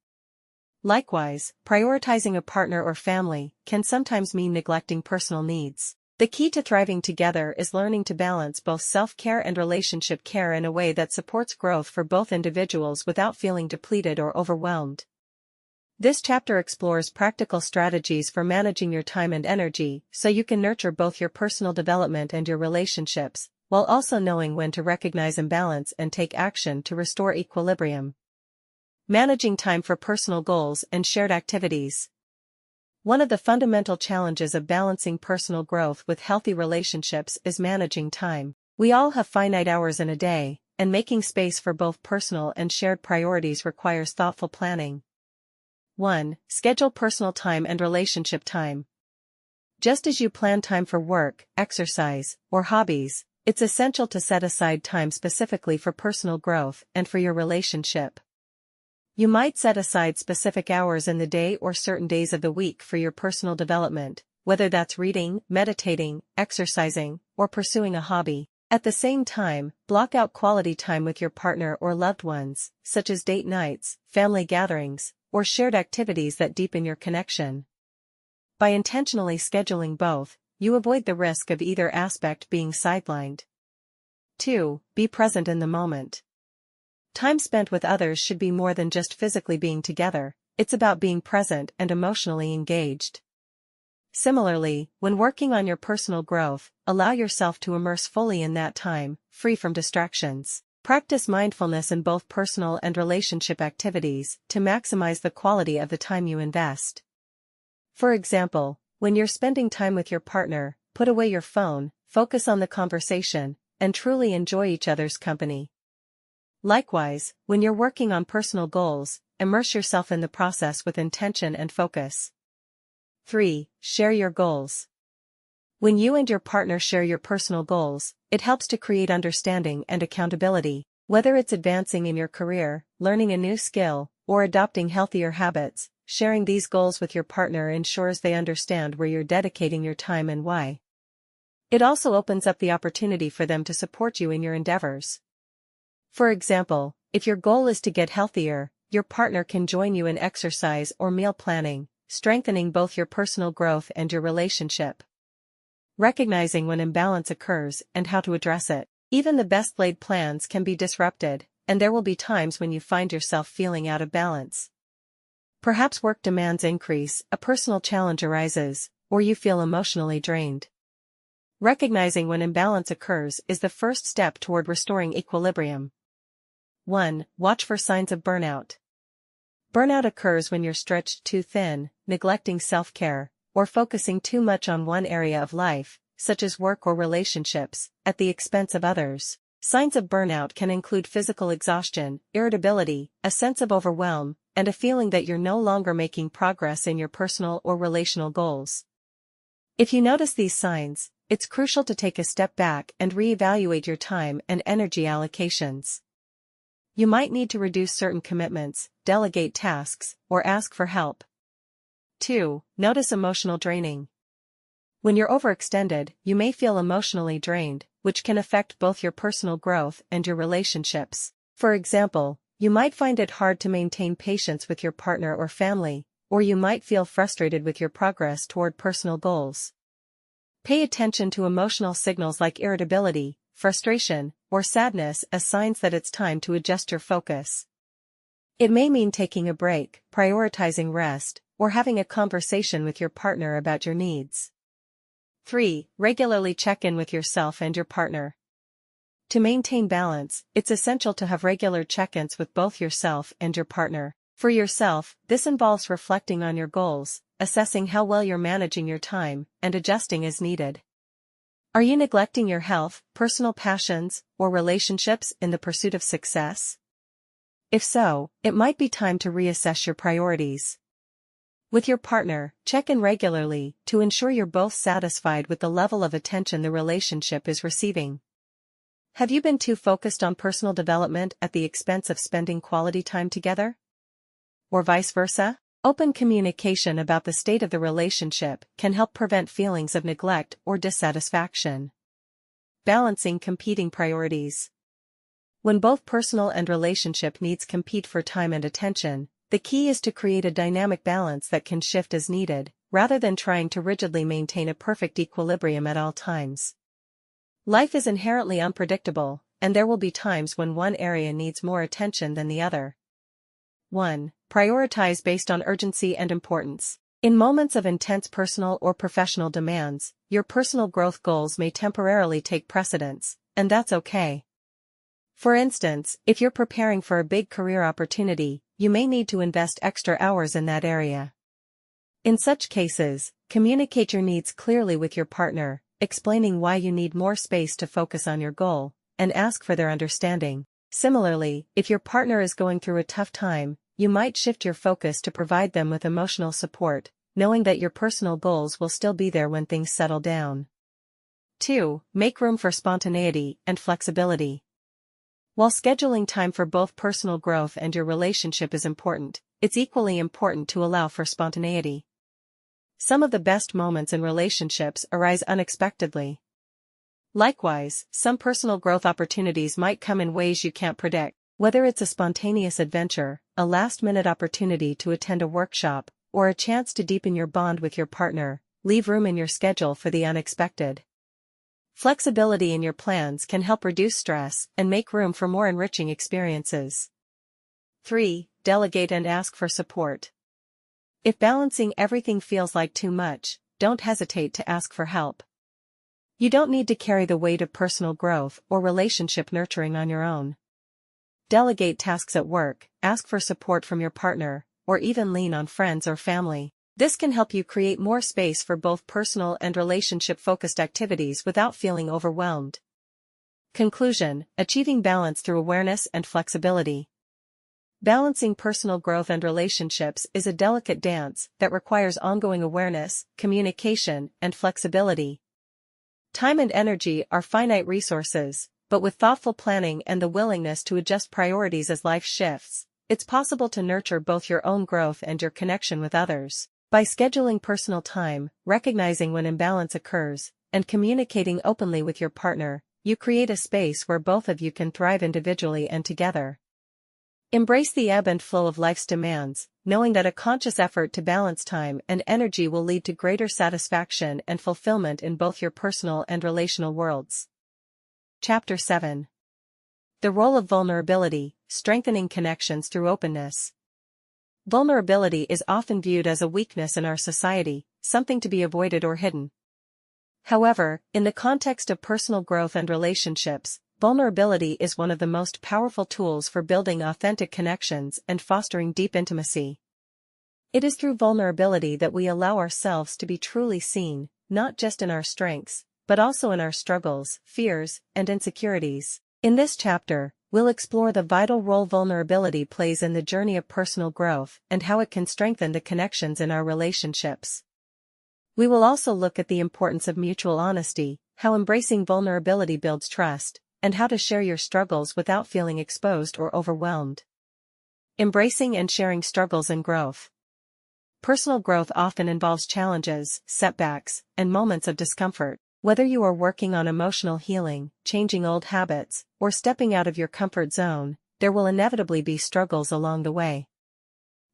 Likewise, prioritizing a partner or family can sometimes mean neglecting personal needs. The key to thriving together is learning to balance both self-care and relationship care in a way that supports growth for both individuals without feeling depleted or overwhelmed. This chapter explores practical strategies for managing your time and energy so you can nurture both your personal development and your relationships, while also knowing when to recognize imbalance and take action to restore equilibrium. Managing time for personal goals and shared activities. One of the fundamental challenges of balancing personal growth with healthy relationships is managing time. We all have finite hours in a day, and making space for both personal and shared priorities requires thoughtful planning. 1. Schedule personal time and relationship time. Just as you plan time for work, exercise, or hobbies, it's essential to set aside time specifically for personal growth and for your relationship. You might set aside specific hours in the day or certain days of the week for your personal development, whether that's reading, meditating, exercising, or pursuing a hobby. At the same time, block out quality time with your partner or loved ones, such as date nights, family gatherings, or shared activities that deepen your connection. By intentionally scheduling both, you avoid the risk of either aspect being sidelined. 2. Be present in the moment. Time spent with others should be more than just physically being together, it's about being present and emotionally engaged. Similarly, when working on your personal growth, allow yourself to immerse fully in that time, free from distractions. Practice mindfulness in both personal and relationship activities to maximize the quality of the time you invest. For example, when you're spending time with your partner, put away your phone, focus on the conversation, and truly enjoy each other's company. Likewise, when you're working on personal goals, immerse yourself in the process with intention and focus. 3. Share your goals. When you and your partner share your personal goals, it helps to create understanding and accountability. Whether it's advancing in your career, learning a new skill, or adopting healthier habits, sharing these goals with your partner ensures they understand where you're dedicating your time and why. It also opens up the opportunity for them to support you in your endeavors. For example, if your goal is to get healthier, your partner can join you in exercise or meal planning, strengthening both your personal growth and your relationship. Recognizing when imbalance occurs and how to address it. Even the best laid plans can be disrupted, and there will be times when you find yourself feeling out of balance. Perhaps work demands increase, a personal challenge arises, or you feel emotionally drained. Recognizing when imbalance occurs is the first step toward restoring equilibrium. 1. Watch for signs of burnout. Burnout occurs when you're stretched too thin, neglecting self-care, or focusing too much on one area of life, such as work or relationships, at the expense of others. Signs of burnout can include physical exhaustion, irritability, a sense of overwhelm, and a feeling that you're no longer making progress in your personal or relational goals. If you notice these signs, it's crucial to take a step back and reevaluate your time and energy allocations. You might need to reduce certain commitments, delegate tasks, or ask for help. 2. Notice emotional draining. When you're overextended, you may feel emotionally drained, which can affect both your personal growth and your relationships. For example, you might find it hard to maintain patience with your partner or family, or you might feel frustrated with your progress toward personal goals. Pay attention to emotional signals like irritability, frustration, or sadness as signs that it's time to adjust your focus. It may mean taking a break, prioritizing rest, or having a conversation with your partner about your needs. 3. Regularly check in with yourself and your partner. To maintain balance, it's essential to have regular check-ins with both yourself and your partner. For yourself, this involves reflecting on your goals, assessing how well you're managing your time, and adjusting as needed. Are you neglecting your health, personal passions, or relationships in the pursuit of success? If so, it might be time to reassess your priorities. With your partner, check in regularly to ensure you're both satisfied with the level of attention the relationship is receiving. Have you been too focused on personal development at the expense of spending quality time together? Or vice versa? Open communication about the state of the relationship can help prevent feelings of neglect or dissatisfaction. Balancing competing priorities. When both personal and relationship needs compete for time and attention, the key is to create a dynamic balance that can shift as needed, rather than trying to rigidly maintain a perfect equilibrium at all times. Life is inherently unpredictable, and there will be times when one area needs more attention than the other. 1. Prioritize based on urgency and importance. In moments of intense personal or professional demands, your personal growth goals may temporarily take precedence, and that's okay. For instance, if you're preparing for a big career opportunity, you may need to invest extra hours in that area. In such cases, communicate your needs clearly with your partner, explaining why you need more space to focus on your goal, and ask for their understanding. Similarly, if your partner is going through a tough time, you might shift your focus to provide them with emotional support, knowing that your personal goals will still be there when things settle down. 2. Make room for spontaneity and flexibility. While scheduling time for both personal growth and your relationship is important, it's equally important to allow for spontaneity. Some of the best moments in relationships arise unexpectedly. Likewise, some personal growth opportunities might come in ways you can't predict, whether it's a spontaneous adventure, a last-minute opportunity to attend a workshop, or a chance to deepen your bond with your partner. Leave room in your schedule for the unexpected. Flexibility in your plans can help reduce stress and make room for more enriching experiences. 3. Delegate and ask for support. If balancing everything feels like too much, don't hesitate to ask for help. You don't need to carry the weight of personal growth or relationship nurturing on your own. Delegate tasks at work, ask for support from your partner, or even lean on friends or family. This can help you create more space for both personal and relationship-focused activities without feeling overwhelmed. Conclusion: achieving balance through awareness and flexibility. Balancing personal growth and relationships is a delicate dance that requires ongoing awareness, communication, and flexibility. Time and energy are finite resources, but with thoughtful planning and the willingness to adjust priorities as life shifts, it's possible to nurture both your own growth and your connection with others. By scheduling personal time, recognizing when imbalance occurs, and communicating openly with your partner, you create a space where both of you can thrive individually and together. Embrace the ebb and flow of life's demands, knowing that a conscious effort to balance time and energy will lead to greater satisfaction and fulfillment in both your personal and relational worlds. Chapter 7. The role of vulnerability: strengthening connections through openness. Vulnerability is often viewed as a weakness in our society, something to be avoided or hidden. However, in the context of personal growth and relationships, vulnerability is one of the most powerful tools for building authentic connections and fostering deep intimacy. It is through vulnerability that we allow ourselves to be truly seen, not just in our strengths, but also in our struggles, fears, and insecurities. In this chapter, we'll explore the vital role vulnerability plays in the journey of personal growth and how it can strengthen the connections in our relationships. We will also look at the importance of mutual honesty, how embracing vulnerability builds trust, and how to share your struggles without feeling exposed or overwhelmed. Embracing and sharing struggles and growth. Personal growth often involves challenges, setbacks, and moments of discomfort. Whether you are working on emotional healing, changing old habits, or stepping out of your comfort zone, there will inevitably be struggles along the way.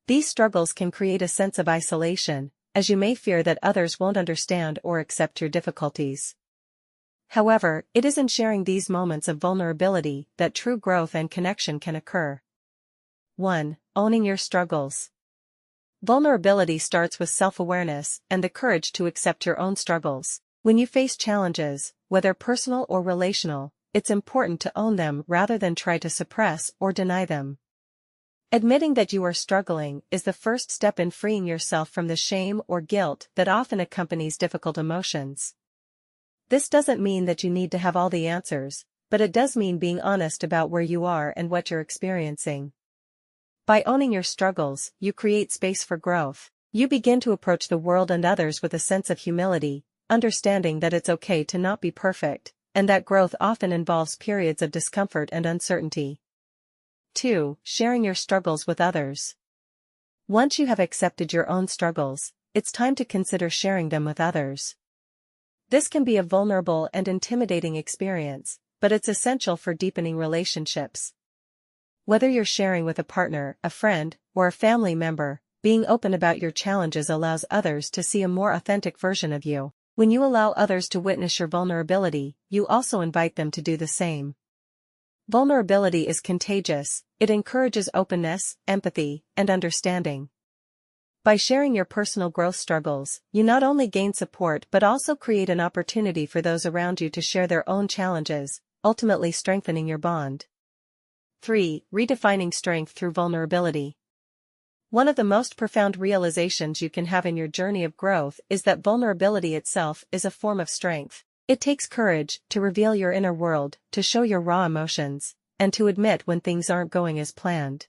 These struggles can create a sense of isolation, as you may fear that others won't understand or accept your difficulties. However, it is in sharing these moments of vulnerability that true growth and connection can occur. 1. Owning your struggles. Vulnerability starts with self-awareness and the courage to accept your own struggles. When you face challenges, whether personal or relational, it's important to own them rather than try to suppress or deny them. Admitting that you are struggling is the first step in freeing yourself from the shame or guilt that often accompanies difficult emotions. This doesn't mean that you need to have all the answers, but it does mean being honest about where you are and what you're experiencing. By owning your struggles, you create space for growth. You begin to approach the world and others with a sense of humility, understanding that it's okay to not be perfect, and that growth often involves periods of discomfort and uncertainty. 2. Sharing your struggles with others. Once you have accepted your own struggles, it's time to consider sharing them with others. This can be a vulnerable and intimidating experience, but it's essential for deepening relationships. Whether you're sharing with a partner, a friend, or a family member, being open about your challenges allows others to see a more authentic version of you. When you allow others to witness your vulnerability, you also invite them to do the same. Vulnerability is contagious. It encourages openness, empathy, and understanding. By sharing your personal growth struggles, you not only gain support but also create an opportunity for those around you to share their own challenges, ultimately strengthening your bond. 3. Redefining strength through vulnerability. One of the most profound realizations you can have in your journey of growth is that vulnerability itself is a form of strength. It takes courage to reveal your inner world, to show your raw emotions, and to admit when things aren't going as planned.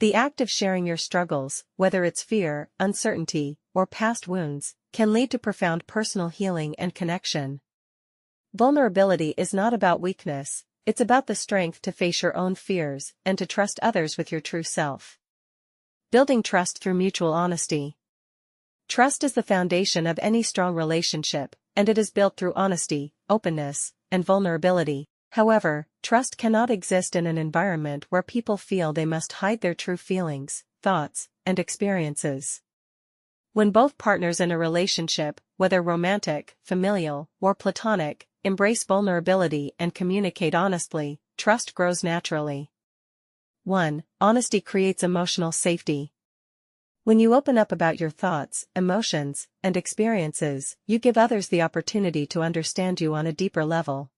The act of sharing your struggles, whether it's fear, uncertainty, or past wounds, can lead to profound personal healing and connection. Vulnerability is not about weakness, it's about the strength to face your own fears and to trust others with your true self. Building trust through mutual honesty. Trust is the foundation of any strong relationship, and it is built through honesty, openness, and vulnerability. However, trust cannot exist in an environment where people feel they must hide their true feelings, thoughts, and experiences. When both partners in a relationship, whether romantic, familial, or platonic, embrace vulnerability and communicate honestly, trust grows naturally. 1. Honesty creates emotional safety. When you open up about your thoughts, emotions, and experiences, you give others the opportunity to understand you on a deeper level.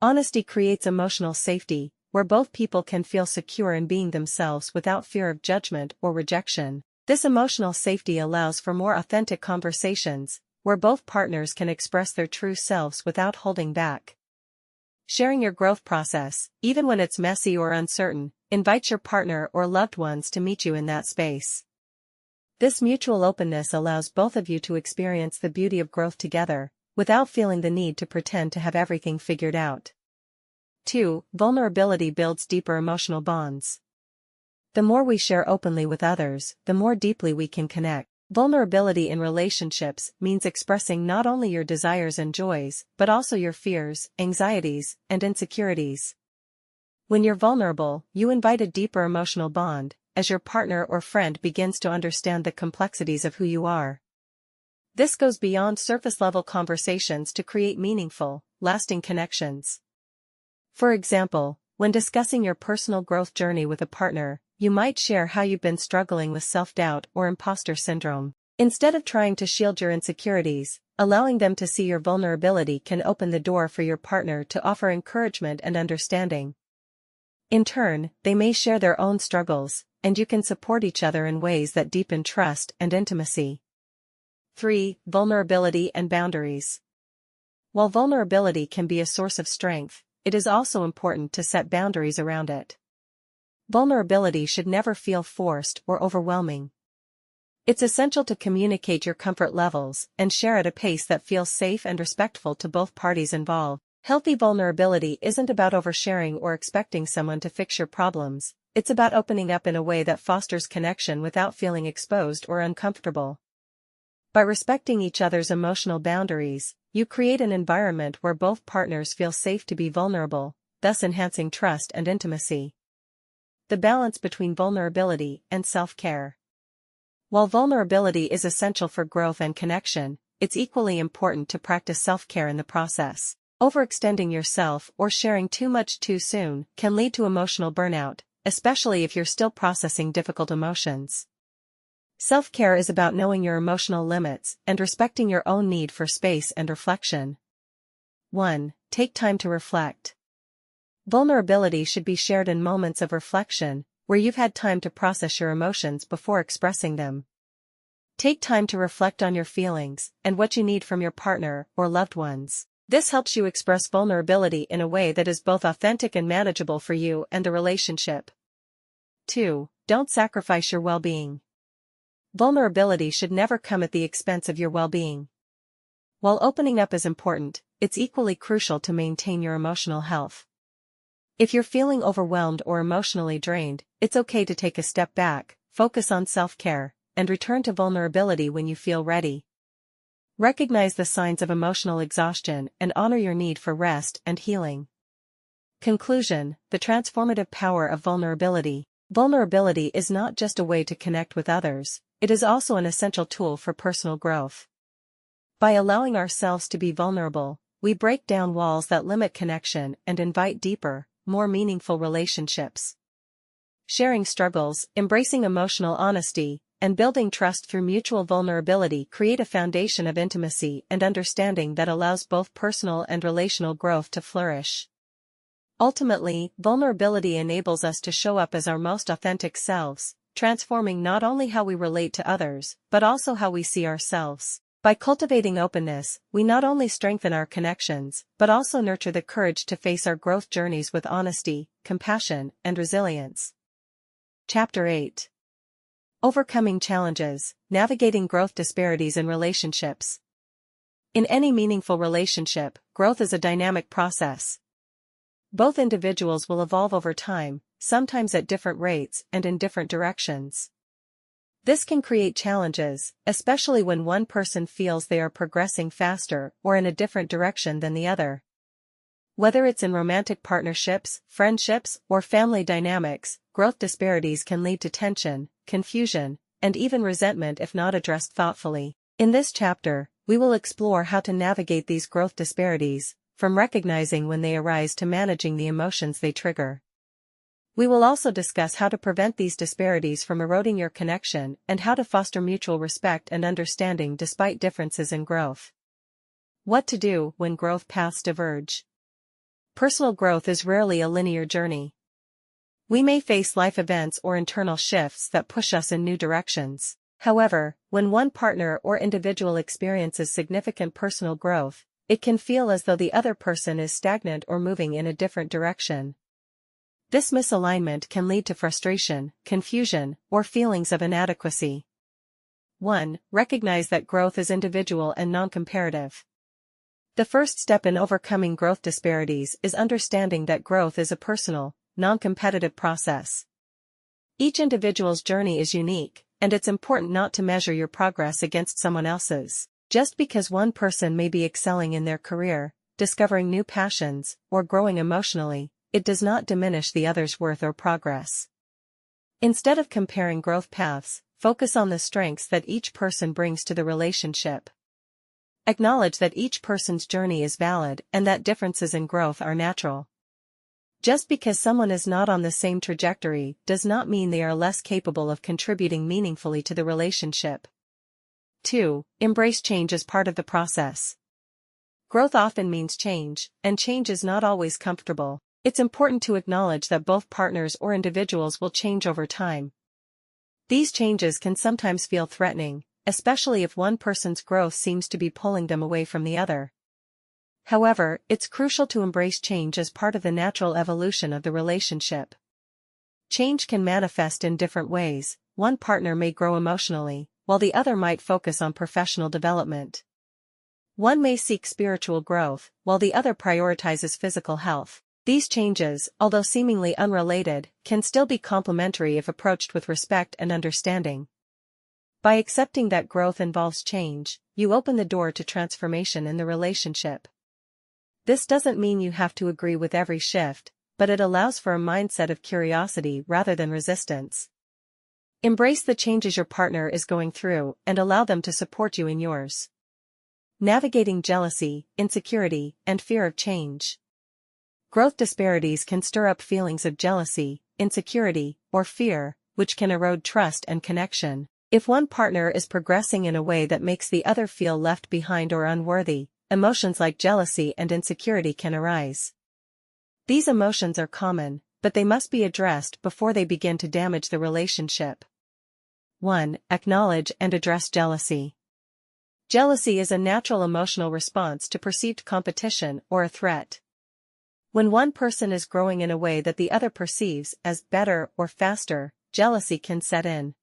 Honesty creates emotional safety, where both people can feel secure in being themselves without fear of judgment or rejection. This emotional safety allows for more authentic conversations, where both partners can express their true selves without holding back. Sharing your growth process, even when it's messy or uncertain, invite your partner or loved ones to meet you in that space. This mutual openness allows both of you to experience the beauty of growth together, without feeling the need to pretend to have everything figured out. 2. Vulnerability builds deeper emotional bonds. The more we share openly with others, the more deeply we can connect. Vulnerability in relationships means expressing not only your desires and joys, but also your fears, anxieties, and insecurities. When you're vulnerable, you invite a deeper emotional bond, as your partner or friend begins to understand the complexities of who you are. This goes beyond surface-level conversations to create meaningful, lasting connections. For example, when discussing your personal growth journey with a partner, you might share how you've been struggling with self-doubt or imposter syndrome. Instead of trying to shield your insecurities, allowing them to see your vulnerability can open the door for your partner to offer encouragement and understanding. In turn, they may share their own struggles, and you can support each other in ways that deepen trust and intimacy. 3. Vulnerability and boundaries. While vulnerability can be a source of strength, it is also important to set boundaries around it. Vulnerability should never feel forced or overwhelming. It's essential to communicate your comfort levels and share at a pace that feels safe and respectful to both parties involved. Healthy vulnerability isn't about oversharing or expecting someone to fix your problems, it's about opening up in a way that fosters connection without feeling exposed or uncomfortable. By respecting each other's emotional boundaries, you create an environment where both partners feel safe to be vulnerable, thus enhancing trust and intimacy. The balance between vulnerability and self-care. While vulnerability is essential for growth and connection, it's equally important to practice self-care in the process. Overextending yourself or sharing too much too soon can lead to emotional burnout, especially if you're still processing difficult emotions. Self-care is about knowing your emotional limits and respecting your own need for space and reflection. 1. Take time to reflect. Vulnerability should be shared in moments of reflection, where you've had time to process your emotions before expressing them. Take time to reflect on your feelings and what you need from your partner or loved ones. This helps you express vulnerability in a way that is both authentic and manageable for you and the relationship. 2. Don't sacrifice your well-being. Vulnerability should never come at the expense of your well-being. While opening up is important, it's equally crucial to maintain your emotional health. If you're feeling overwhelmed or emotionally drained, it's okay to take a step back, focus on self-care, and return to vulnerability when you feel ready. Recognize the signs of emotional exhaustion and honor your need for rest and healing. Conclusion: the transformative power of vulnerability. Vulnerability is not just a way to connect with others, it is also an essential tool for personal growth. By allowing ourselves to be vulnerable, we break down walls that limit connection and invite deeper, more meaningful relationships. Sharing struggles, embracing emotional honesty, and building trust through mutual vulnerability create a foundation of intimacy and understanding that allows both personal and relational growth to flourish. Ultimately, vulnerability enables us to show up as our most authentic selves, transforming not only how we relate to others, but also how we see ourselves. By cultivating openness, we not only strengthen our connections, but also nurture the courage to face our growth journeys with honesty, compassion, and resilience. Chapter 8. Overcoming challenges, navigating growth disparities in relationships. In any meaningful relationship, growth is a dynamic process. Both individuals will evolve over time, sometimes at different rates and in different directions. This can create challenges, especially when one person feels they are progressing faster or in a different direction than the other. Whether it's in romantic partnerships, friendships, or family dynamics, growth disparities can lead to tension, confusion, and even resentment if not addressed thoughtfully. In this chapter, we will explore how to navigate these growth disparities, from recognizing when they arise to managing the emotions they trigger. We will also discuss how to prevent these disparities from eroding your connection and how to foster mutual respect and understanding despite differences in growth. What to do when growth paths diverge. Personal growth is rarely a linear journey. We may face life events or internal shifts that push us in new directions. However, when one partner or individual experiences significant personal growth, it can feel as though the other person is stagnant or moving in a different direction. This misalignment can lead to frustration, confusion, or feelings of inadequacy. 1. Recognize that growth is individual and non-comparative. The first step in overcoming growth disparities is understanding that growth is a personal, non-competitive process. Each individual's journey is unique, and it's important not to measure your progress against someone else's. Just because one person may be excelling in their career, discovering new passions, or growing emotionally, it does not diminish the other's worth or progress. Instead of comparing growth paths, focus on the strengths that each person brings to the relationship. Acknowledge that each person's journey is valid and that differences in growth are natural. Just because someone is not on the same trajectory does not mean they are less capable of contributing meaningfully to the relationship. 2. Embrace change as part of the process. Growth often means change, and change is not always comfortable. It's important to acknowledge that both partners or individuals will change over time. These changes can sometimes feel threatening, especially if one person's growth seems to be pulling them away from the other. However, it's crucial to embrace change as part of the natural evolution of the relationship. Change can manifest in different ways. One partner may grow emotionally, while the other might focus on professional development. One may seek spiritual growth, while the other prioritizes physical health. These changes, although seemingly unrelated, can still be complementary if approached with respect and understanding. By accepting that growth involves change, you open the door to transformation in the relationship. This doesn't mean you have to agree with every shift, but it allows for a mindset of curiosity rather than resistance. Embrace the changes your partner is going through and allow them to support you in yours. Navigating jealousy, insecurity, and fear of change. Growth disparities can stir up feelings of jealousy, insecurity, or fear, which can erode trust and connection. If one partner is progressing in a way that makes the other feel left behind or unworthy, emotions like jealousy and insecurity can arise. These emotions are common, but they must be addressed before they begin to damage the relationship. 1. Acknowledge and address jealousy. Jealousy is a natural emotional response to perceived competition or a threat. When one person is growing in a way that the other perceives as better or faster, jealousy can set in.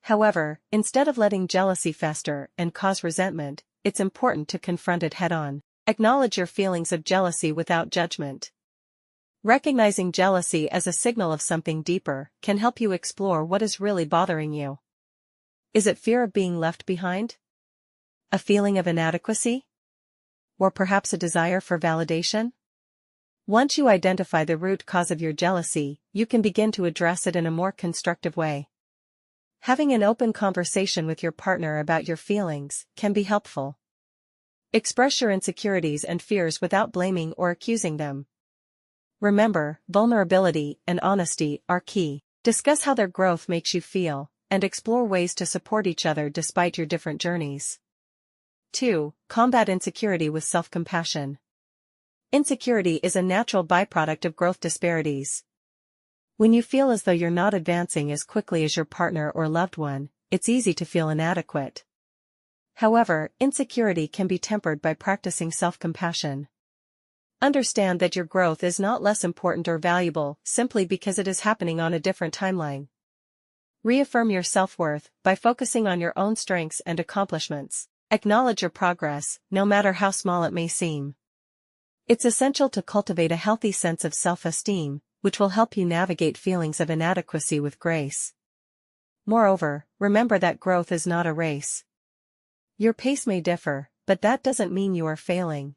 However, instead of letting jealousy fester and cause resentment, it's important to confront it head-on. Acknowledge your feelings of jealousy without judgment. Recognizing jealousy as a signal of something deeper can help you explore what is really bothering you. Is it fear of being left behind? A feeling of inadequacy? Or perhaps a desire for validation? Once you identify the root cause of your jealousy, you can begin to address it in a more constructive way. Having an open conversation with your partner about your feelings can be helpful. Express your insecurities and fears without blaming or accusing them. Remember, vulnerability and honesty are key. Discuss how their growth makes you feel, and explore ways to support each other despite your different journeys. 2. Combat insecurity with self-compassion. Insecurity is a natural byproduct of growth disparities. When you feel as though you're not advancing as quickly as your partner or loved one, it's easy to feel inadequate. However, insecurity can be tempered by practicing self-compassion. Understand that your growth is not less important or valuable simply because it is happening on a different timeline. Reaffirm your self-worth by focusing on your own strengths and accomplishments. Acknowledge your progress, no matter how small it may seem. It's essential to cultivate a healthy sense of self-esteem, which will help you navigate feelings of inadequacy with grace. Moreover, remember that growth is not a race. Your pace may differ, but that doesn't mean you are failing.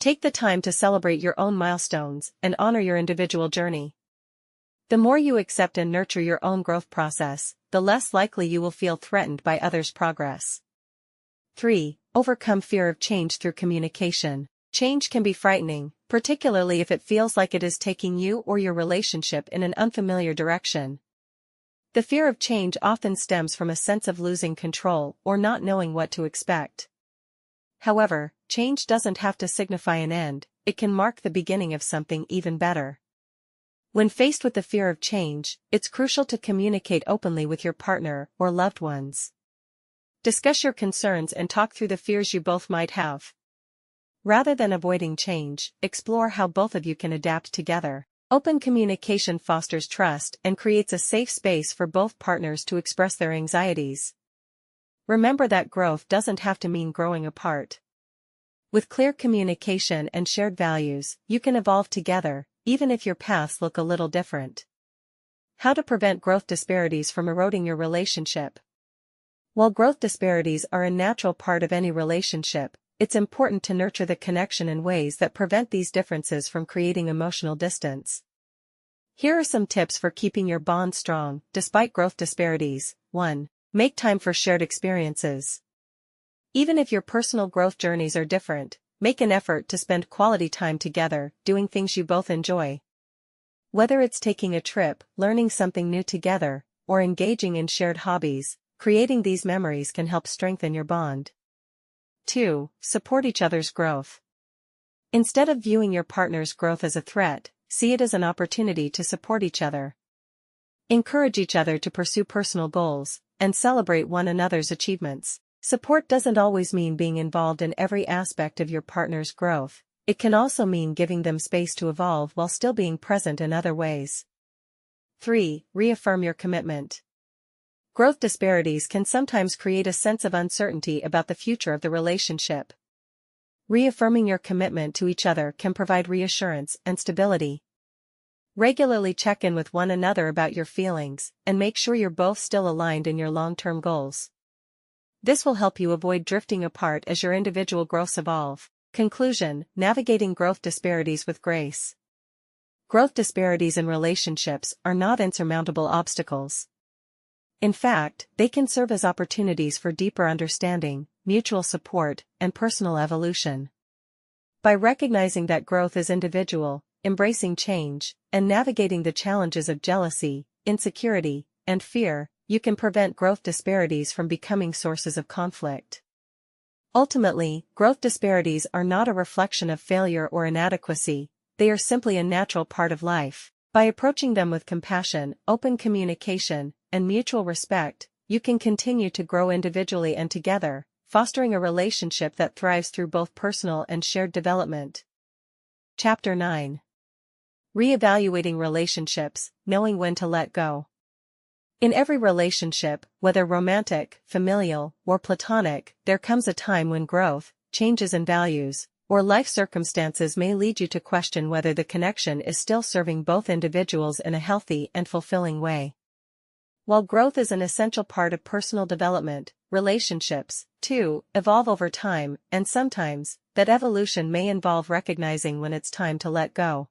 Take the time to celebrate your own milestones and honor your individual journey. The more you accept and nurture your own growth process, the less likely you will feel threatened by others' progress. 3. Overcome fear of change through communication. Change can be frightening, particularly if it feels like it is taking you or your relationship in an unfamiliar direction. The fear of change often stems from a sense of losing control or not knowing what to expect. However, change doesn't have to signify an end, it can mark the beginning of something even better. When faced with the fear of change, it's crucial to communicate openly with your partner or loved ones. Discuss your concerns and talk through the fears you both might have. Rather than avoiding change, explore how both of you can adapt together. Open communication fosters trust and creates a safe space for both partners to express their anxieties. Remember that growth doesn't have to mean growing apart. With clear communication and shared values, you can evolve together, even if your paths look a little different. How to prevent growth disparities from eroding your relationship. While growth disparities are a natural part of any relationship, it's important to nurture the connection in ways that prevent these differences from creating emotional distance. Here are some tips for keeping your bond strong, despite growth disparities. 1. Make time for shared experiences. Even if your personal growth journeys are different, make an effort to spend quality time together, doing things you both enjoy. Whether it's taking a trip, learning something new together, or engaging in shared hobbies, creating these memories can help strengthen your bond. 2. Support each other's growth. Instead of viewing your partner's growth as a threat, see it as an opportunity to support each other. Encourage each other to pursue personal goals, and celebrate one another's achievements. Support doesn't always mean being involved in every aspect of your partner's growth, it can also mean giving them space to evolve while still being present in other ways. 3. Reaffirm your commitment. Growth disparities can sometimes create a sense of uncertainty about the future of the relationship. Reaffirming your commitment to each other can provide reassurance and stability. Regularly check in with one another about your feelings, and make sure you're both still aligned in your long-term goals. This will help you avoid drifting apart as your individual growths evolve. Conclusion: navigating growth disparities with grace. Growth disparities in relationships are not insurmountable obstacles. In fact, they can serve as opportunities for deeper understanding, mutual support, and personal evolution. By recognizing that growth is individual, embracing change, and navigating the challenges of jealousy, insecurity, and fear, you can prevent growth disparities from becoming sources of conflict. Ultimately, growth disparities are not a reflection of failure or inadequacy, they are simply a natural part of life. By approaching them with compassion, open communication, and mutual respect, you can continue to grow individually and together, fostering a relationship that thrives through both personal and shared development. Chapter 9. Reevaluating relationships, knowing when to let go. In every relationship, whether romantic, familial, or platonic, there comes a time when growth, changes in values, or life circumstances may lead you to question whether the connection is still serving both individuals in a healthy and fulfilling way. While growth is an essential part of personal development, relationships, too, evolve over time, and sometimes, that evolution may involve recognizing when it's time to let go.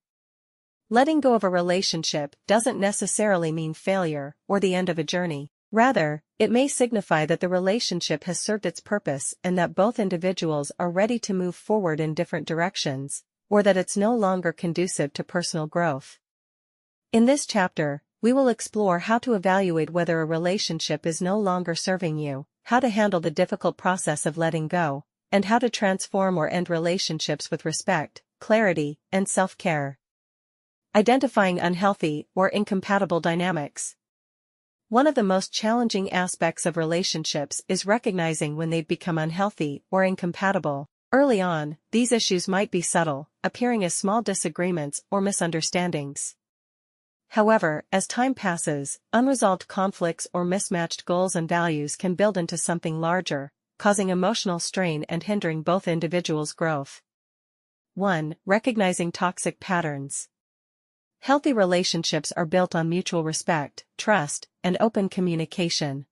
Letting go of a relationship doesn't necessarily mean failure or the end of a journey. Rather, it may signify that the relationship has served its purpose and that both individuals are ready to move forward in different directions, or that it's no longer conducive to personal growth. In this chapter, we will explore how to evaluate whether a relationship is no longer serving you, how to handle the difficult process of letting go, and how to transform or end relationships with respect, clarity, and self-care. Identifying unhealthy or incompatible dynamics. One of the most challenging aspects of relationships is recognizing when they've become unhealthy or incompatible. Early on, these issues might be subtle, appearing as small disagreements or misunderstandings. However, as time passes, unresolved conflicts or mismatched goals and values can build into something larger, causing emotional strain and hindering both individuals' growth. 1. Recognizing toxic patterns. Healthy relationships are built on mutual respect, trust, and open communication.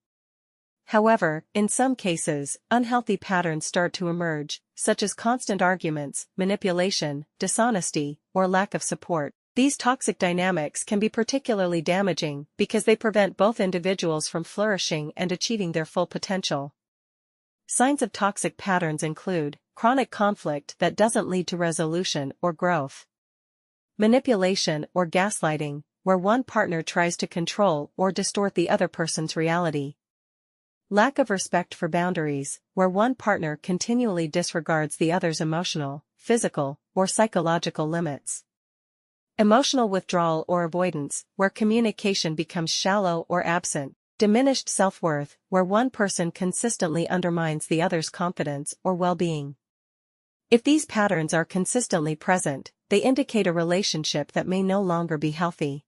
However, in some cases, unhealthy patterns start to emerge, such as constant arguments, manipulation, dishonesty, or lack of support. These toxic dynamics can be particularly damaging because they prevent both individuals from flourishing and achieving their full potential. Signs of toxic patterns include chronic conflict that doesn't lead to resolution or growth, manipulation or gaslighting, where one partner tries to control or distort the other person's reality, lack of respect for boundaries, where one partner continually disregards the other's emotional, physical, or psychological limits, emotional withdrawal or avoidance, where communication becomes shallow or absent, diminished self-worth, where one person consistently undermines the other's confidence or well-being. If these patterns are consistently present, they indicate a relationship that may no longer be healthy.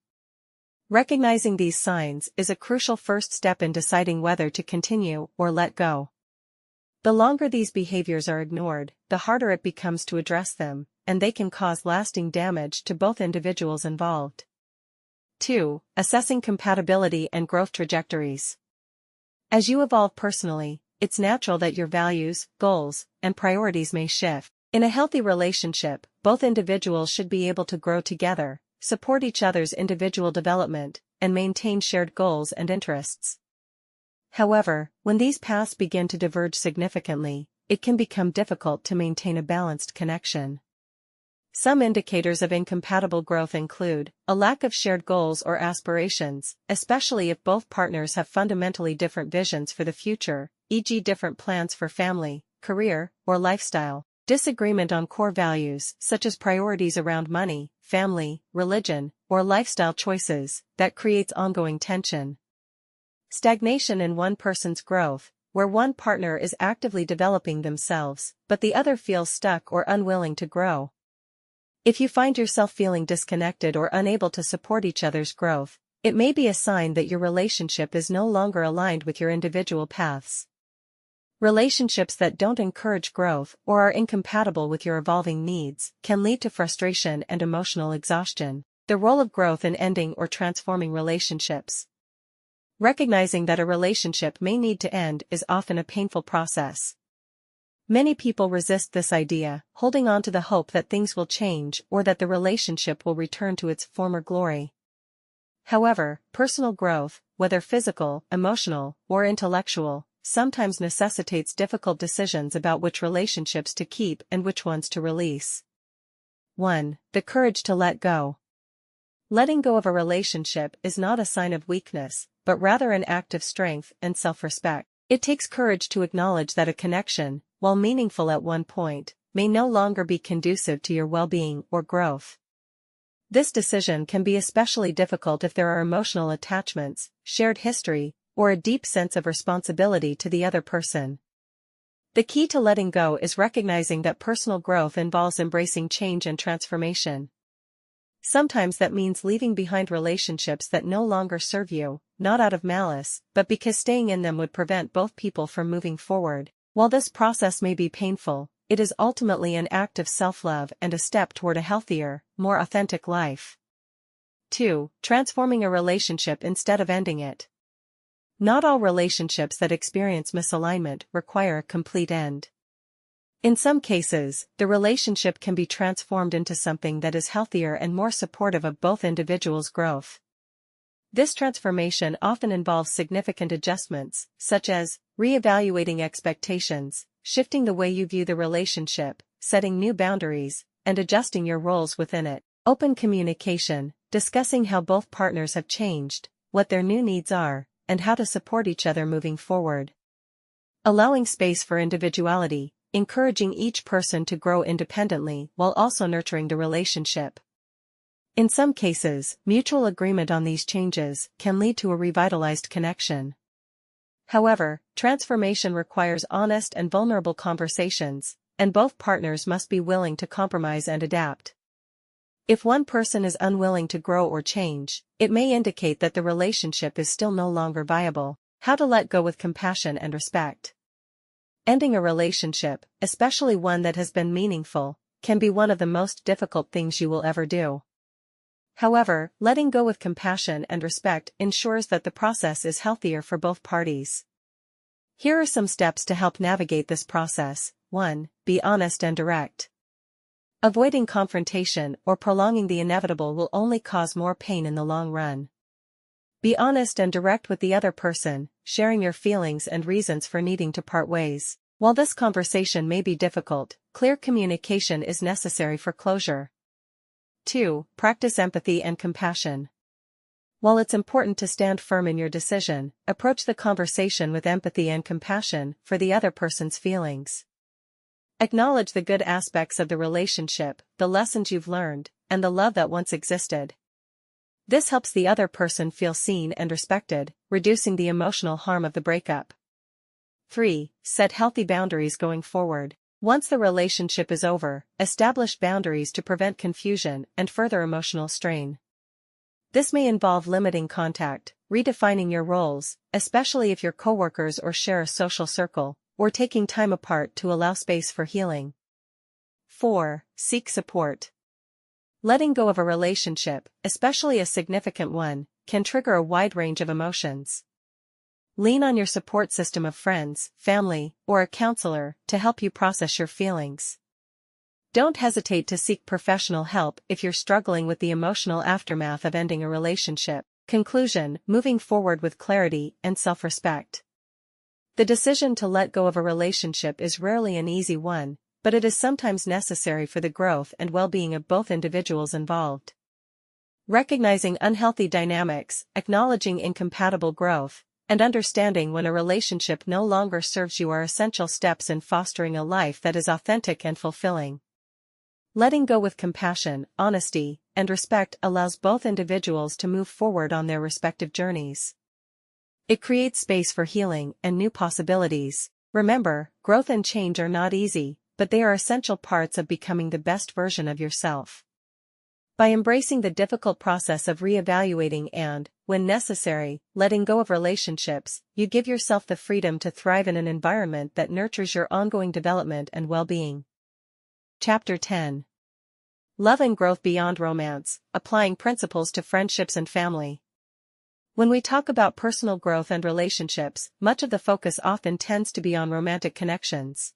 Recognizing these signs is a crucial first step in deciding whether to continue or let go. The longer these behaviors are ignored, the harder it becomes to address them, and they can cause lasting damage to both individuals involved. 2. Assessing compatibility and growth trajectories. As you evolve personally, it's natural that your values, goals, and priorities may shift. In a healthy relationship, both individuals should be able to grow together, support each other's individual development, and maintain shared goals and interests. However, when these paths begin to diverge significantly, it can become difficult to maintain a balanced connection. Some indicators of incompatible growth include a lack of shared goals or aspirations, especially if both partners have fundamentally different visions for the future, e.g., different plans for family, career, or lifestyle. Disagreement on core values, such as priorities around money, family, religion, or lifestyle choices, that creates ongoing tension. Stagnation in one person's growth, where one partner is actively developing themselves, but the other feels stuck or unwilling to grow. If you find yourself feeling disconnected or unable to support each other's growth, it may be a sign that your relationship is no longer aligned with your individual paths. Relationships that don't encourage growth or are incompatible with your evolving needs can lead to frustration and emotional exhaustion. The role of growth in ending or transforming relationships. Recognizing that a relationship may need to end is often a painful process. Many people resist this idea, holding on to the hope that things will change or that the relationship will return to its former glory. However, personal growth, whether physical, emotional, or intellectual, sometimes necessitates difficult decisions about which relationships to keep and which ones to release. 1. The courage to let go. Letting go of a relationship is not a sign of weakness, but rather an act of strength and self-respect. It takes courage to acknowledge that a connection, while meaningful at one point, may no longer be conducive to your well-being or growth. This decision can be especially difficult if there are emotional attachments, shared history, or a deep sense of responsibility to the other person. The key to letting go is recognizing that personal growth involves embracing change and transformation. Sometimes that means leaving behind relationships that no longer serve you, not out of malice, but because staying in them would prevent both people from moving forward. While this process may be painful, it is ultimately an act of self-love and a step toward a healthier, more authentic life. 2. Transforming a relationship instead of ending it. Not all relationships that experience misalignment require a complete end. In some cases, the relationship can be transformed into something that is healthier and more supportive of both individuals' growth. This transformation often involves significant adjustments, such as reevaluating expectations, shifting the way you view the relationship, setting new boundaries, and adjusting your roles within it. Open communication, discussing how both partners have changed, what their new needs are, and how to support each other moving forward. Allowing space for individuality, encouraging each person to grow independently while also nurturing the relationship. In some cases, mutual agreement on these changes can lead to a revitalized connection. However, transformation requires honest and vulnerable conversations, and both partners must be willing to compromise and adapt. If one person is unwilling to grow or change, it may indicate that the relationship is still no longer viable. How to let go with compassion and respect. Ending a relationship, especially one that has been meaningful, can be one of the most difficult things you will ever do. However, letting go with compassion and respect ensures that the process is healthier for both parties. Here are some steps to help navigate this process. 1. Be honest and direct. Avoiding confrontation or prolonging the inevitable will only cause more pain in the long run. Be honest and direct with the other person, sharing your feelings and reasons for needing to part ways. While this conversation may be difficult, clear communication is necessary for closure. 2. Practice empathy and compassion. While it's important to stand firm in your decision, approach the conversation with empathy and compassion for the other person's feelings. Acknowledge the good aspects of the relationship, the lessons you've learned, and the love that once existed. This helps the other person feel seen and respected, reducing the emotional harm of the breakup. 3. Set healthy boundaries going forward. Once the relationship is over, establish boundaries to prevent confusion and further emotional strain. This may involve limiting contact, redefining your roles, especially if you're coworkers or share a social circle, or taking time apart to allow space for healing. 4. Seek support. Letting go of a relationship, especially a significant one, can trigger a wide range of emotions. Lean on your support system of friends, family, or a counselor to help you process your feelings. Don't hesitate to seek professional help if you're struggling with the emotional aftermath of ending a relationship. Conclusion: moving forward with clarity and self-respect. The decision to let go of a relationship is rarely an easy one, but it is sometimes necessary for the growth and well-being of both individuals involved. Recognizing unhealthy dynamics, acknowledging incompatible growth, and understanding when a relationship no longer serves you are essential steps in fostering a life that is authentic and fulfilling. Letting go with compassion, honesty, and respect allows both individuals to move forward on their respective journeys. It creates space for healing and new possibilities. Remember, growth and change are not easy, but they are essential parts of becoming the best version of yourself. By embracing the difficult process of reevaluating and, when necessary, letting go of relationships, you give yourself the freedom to thrive in an environment that nurtures your ongoing development and well-being. Chapter 10. Love and Growth Beyond Romance, Applying Principles to Friendships and Family. When we talk about personal growth and relationships, much of the focus often tends to be on romantic connections.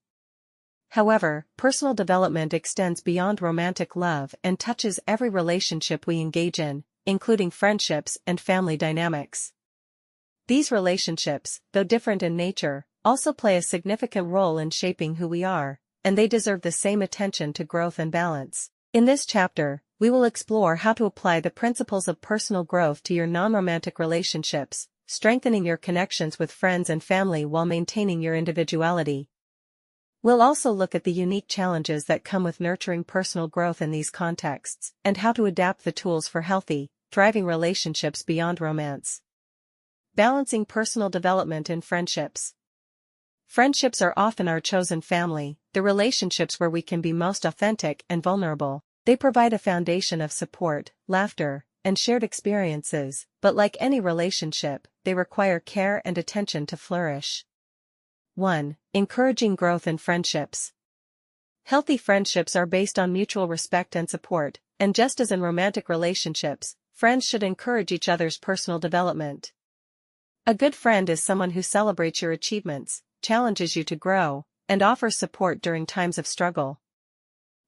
However, personal development extends beyond romantic love and touches every relationship we engage in, including friendships and family dynamics. These relationships, though different in nature, also play a significant role in shaping who we are, and they deserve the same attention to growth and balance. In this chapter, we will explore how to apply the principles of personal growth to your non-romantic relationships, strengthening your connections with friends and family while maintaining your individuality. We'll also look at the unique challenges that come with nurturing personal growth in these contexts, and how to adapt the tools for healthy, thriving relationships beyond romance. Balancing personal development in friendships. Friendships are often our chosen family, the relationships where we can be most authentic and vulnerable. They provide a foundation of support, laughter, and shared experiences, but like any relationship, they require care and attention to flourish. 1. Encouraging growth in friendships. Healthy friendships are based on mutual respect and support, and just as in romantic relationships, friends should encourage each other's personal development. A good friend is someone who celebrates your achievements, challenges you to grow, and offers support during times of struggle.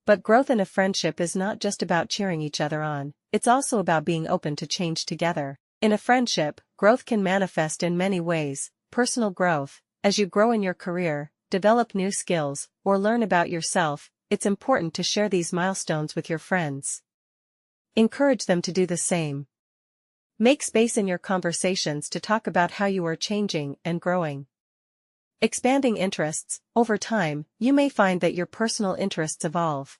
But growth in a friendship is not just about cheering each other on, it's also about being open to change together. In a friendship, growth can manifest in many ways: personal growth. As you grow in your career, develop new skills, or learn about yourself, it's important to share these milestones with your friends. Encourage them to do the same. Make space in your conversations to talk about how you are changing and growing. Expanding interests. Over time, you may find that your personal interests evolve.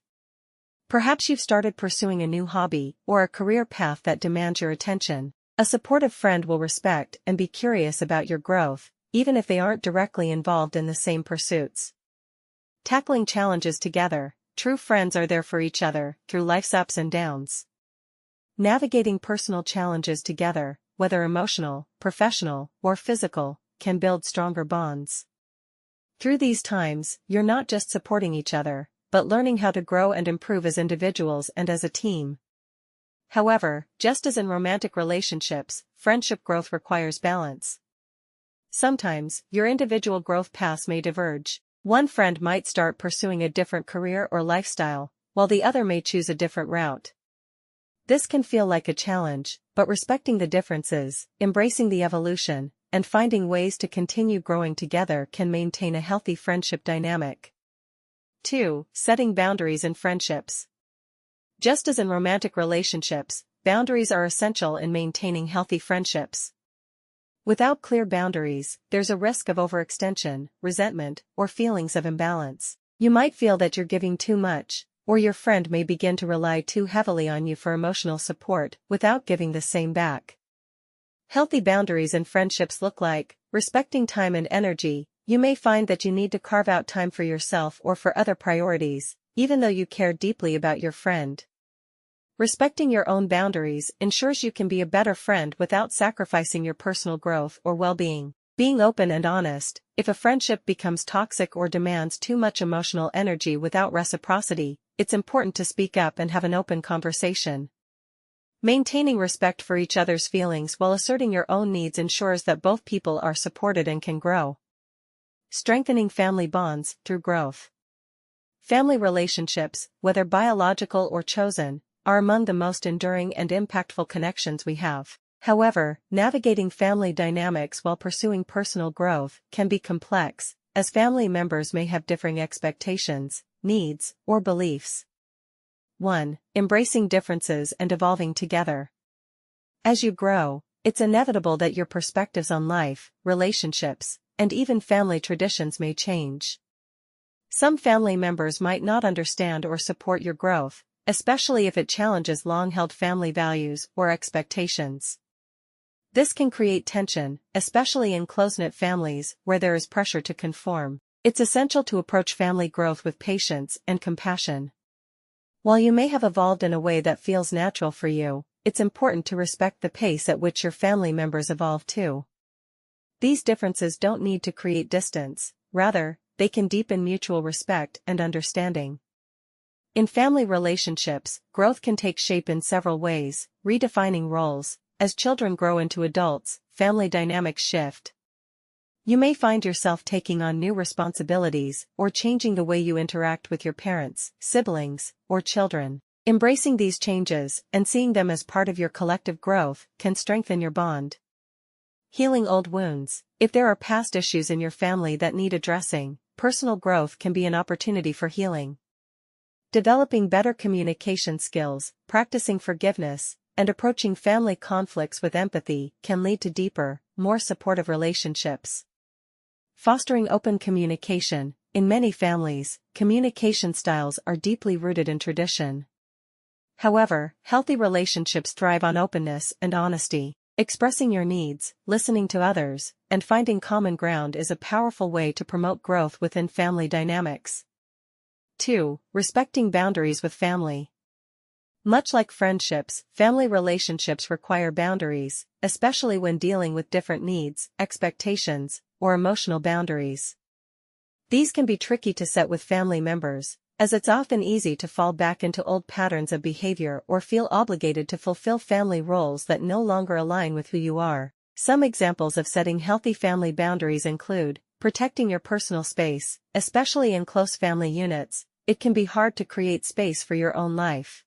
Perhaps you've started pursuing a new hobby or a career path that demands your attention. A supportive friend will respect and be curious about your growth, even if they aren't directly involved in the same pursuits. Tackling challenges together. true friends are there for each other through life's ups and downs. Navigating personal challenges together, whether emotional, professional, or physical, can build stronger bonds. Through these times, you're not just supporting each other, but learning how to grow and improve as individuals and as a team. However, just as in romantic relationships, friendship growth requires balance. Sometimes, your individual growth paths may diverge. One friend might start pursuing a different career or lifestyle, while the other may choose a different route. This can feel like a challenge, but respecting the differences, embracing the evolution, and finding ways to continue growing together can maintain a healthy friendship dynamic. 2. Setting boundaries in friendships. Just as in romantic relationships, boundaries are essential in maintaining healthy friendships. Without clear boundaries, there's a risk of overextension, resentment, or feelings of imbalance. You might feel that you're giving too much, or your friend may begin to rely too heavily on you for emotional support without giving the same back. Healthy boundaries in friendships look like respecting time and energy. You may find that you need to carve out time for yourself or for other priorities, even though you care deeply about your friend. Respecting your own boundaries ensures you can be a better friend without sacrificing your personal growth or well-being. Being open and honest. If a friendship becomes toxic or demands too much emotional energy without reciprocity, it's important to speak up and have an open conversation. Maintaining respect for each other's feelings while asserting your own needs ensures that both people are supported and can grow. Strengthening family bonds through growth. Family relationships, whether biological or chosen, are among the most enduring and impactful connections we have. However, navigating family dynamics while pursuing personal growth can be complex, as family members may have differing expectations, needs, or beliefs. 1. Embracing differences and evolving together. As you grow, it's inevitable that your perspectives on life, relationships, and even family traditions may change. Some family members might not understand or support your growth, especially if it challenges long-held family values or expectations. This can create tension, especially in close-knit families where there is pressure to conform. It's essential to approach family growth with patience and compassion. While you may have evolved in a way that feels natural for you, it's important to respect the pace at which your family members evolve too. These differences don't need to create distance, rather, they can deepen mutual respect and understanding. In family relationships, growth can take shape in several ways, redefining roles. As children grow into adults, family dynamics shift. You may find yourself taking on new responsibilities or changing the way you interact with your parents, siblings, or children. Embracing these changes and seeing them as part of your collective growth can strengthen your bond. Healing old wounds. If there are past issues in your family that need addressing, personal growth can be an opportunity for healing. Developing better communication skills, practicing forgiveness, and approaching family conflicts with empathy can lead to deeper, more supportive relationships. Fostering open communication. In many families, communication styles are deeply rooted in tradition. However, healthy relationships thrive on openness and honesty. Expressing your needs, listening to others, and finding common ground is a powerful way to promote growth within family dynamics. 2. Respecting boundaries with family. Much like friendships, family relationships require boundaries, especially when dealing with different needs, expectations, or emotional boundaries. These can be tricky to set with family members, as it's often easy to fall back into old patterns of behavior or feel obligated to fulfill family roles that no longer align with who you are. Some examples of setting healthy family boundaries include protecting your personal space, especially in close family units. It can be hard to create space for your own life.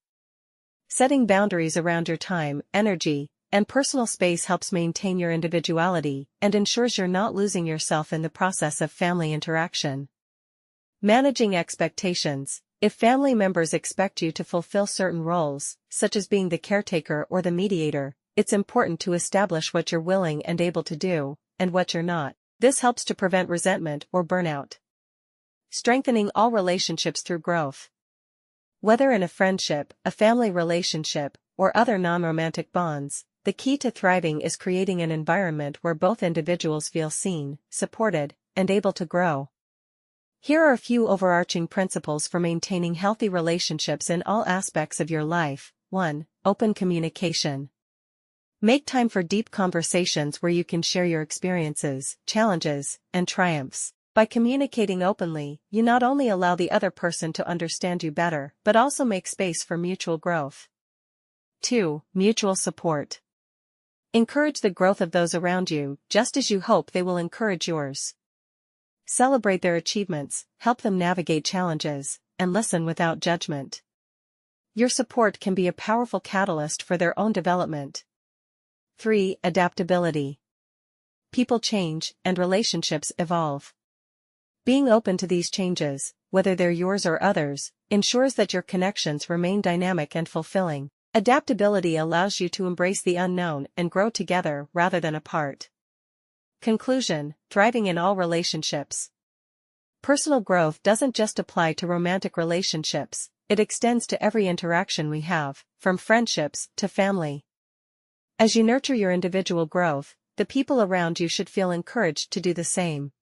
Setting boundaries around your time, energy, and personal space helps maintain your individuality and ensures you're not losing yourself in the process of family interaction. Managing expectations. If family members expect you to fulfill certain roles, such as being the caretaker or the mediator, it's important to establish what you're willing and able to do, and what you're not. This helps to prevent resentment or burnout. Strengthening all relationships through growth. Whether in a friendship, a family relationship, or other non-romantic bonds, the key to thriving is creating an environment where both individuals feel seen, supported, and able to grow. Here are a few overarching principles for maintaining healthy relationships in all aspects of your life. 1. Open communication. Make time for deep conversations where you can share your experiences, challenges, and triumphs. By communicating openly, you not only allow the other person to understand you better, but also make space for mutual growth. 2. Mutual support. Encourage the growth of those around you, just as you hope they will encourage yours. Celebrate their achievements, help them navigate challenges, and listen without judgment. Your support can be a powerful catalyst for their own development. 3. Adaptability. People change, and relationships evolve. Being open to these changes, whether they're yours or others, ensures that your connections remain dynamic and fulfilling. Adaptability allows you to embrace the unknown and grow together rather than apart. Conclusion: thriving in all relationships. Personal growth doesn't just apply to romantic relationships, it extends to every interaction we have, from friendships to family. As you nurture your individual growth, the people around you should feel encouraged to do the same.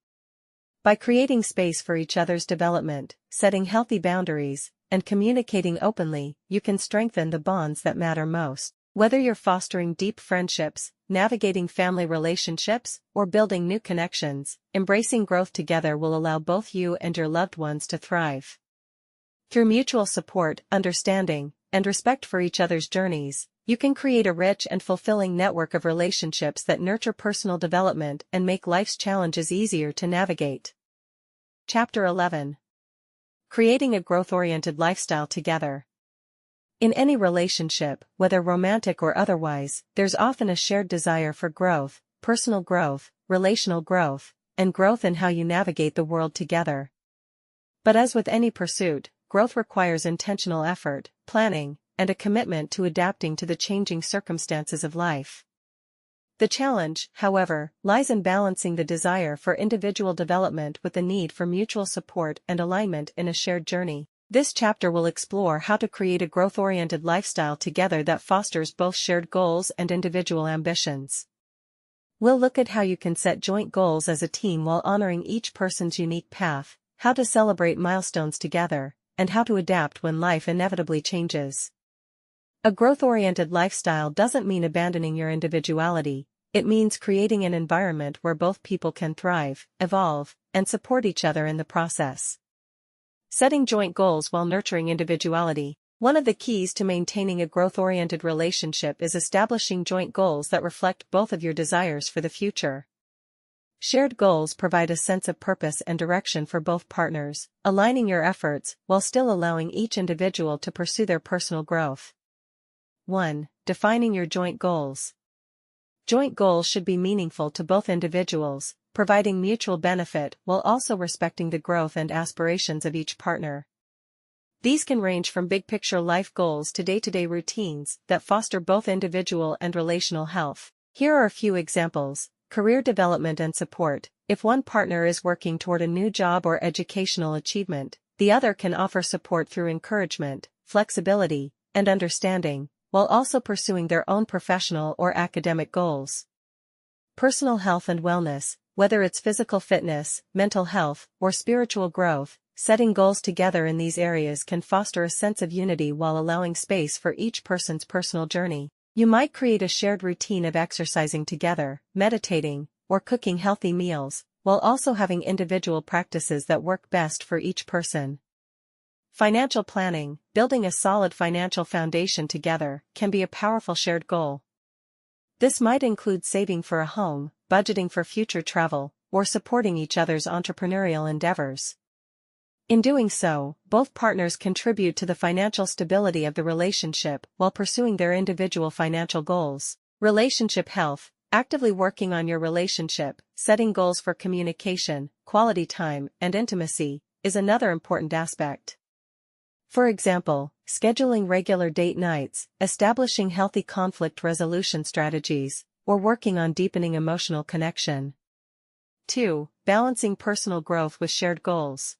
By creating space for each other's development, setting healthy boundaries, and communicating openly, you can strengthen the bonds that matter most. Whether you're fostering deep friendships, navigating family relationships, or building new connections, embracing growth together will allow both you and your loved ones to thrive. Through mutual support, understanding, and respect for each other's journeys, you can create a rich and fulfilling network of relationships that nurture personal development and make life's challenges easier to navigate. Chapter 11. Creating a growth-oriented lifestyle together. In any relationship, whether romantic or otherwise, there's often a shared desire for growth, personal growth, relational growth, and growth in how you navigate the world together. But as with any pursuit, growth requires intentional effort, planning, and a commitment to adapting to the changing circumstances of life. The challenge, however, lies in balancing the desire for individual development with the need for mutual support and alignment in a shared journey. This chapter will explore how to create a growth-oriented lifestyle together that fosters both shared goals and individual ambitions. We'll look at how you can set joint goals as a team while honoring each person's unique path, how to celebrate milestones together, and how to adapt when life inevitably changes. A growth-oriented lifestyle doesn't mean abandoning your individuality, it means creating an environment where both people can thrive, evolve, and support each other in the process. Setting joint goals while nurturing individuality. One of the keys to maintaining a growth-oriented relationship is establishing joint goals that reflect both of your desires for the future. Shared goals provide a sense of purpose and direction for both partners, aligning your efforts while still allowing each individual to pursue their personal growth. 1. Defining your joint goals. Joint goals should be meaningful to both individuals, providing mutual benefit while also respecting the growth and aspirations of each partner. These can range from big-picture life goals to day-to-day routines that foster both individual and relational health. Here are a few examples. Career development and support. If one partner is working toward a new job or educational achievement, the other can offer support through encouragement, flexibility, and understanding, while also pursuing their own professional or academic goals. Personal health and wellness. Whether it's physical fitness, mental health, or spiritual growth, setting goals together in these areas can foster a sense of unity while allowing space for each person's personal journey. You might create a shared routine of exercising together, meditating, or cooking healthy meals, while also having individual practices that work best for each person. Financial planning. Building a solid financial foundation together can be a powerful shared goal. This might include saving for a home, budgeting for future travel, or supporting each other's entrepreneurial endeavors. In doing so, both partners contribute to the financial stability of the relationship while pursuing their individual financial goals. Relationship health. Actively working on your relationship, setting goals for communication, quality time, and intimacy, is another important aspect. For example, scheduling regular date nights, establishing healthy conflict resolution strategies, or working on deepening emotional connection. 2. Balancing personal growth with shared goals.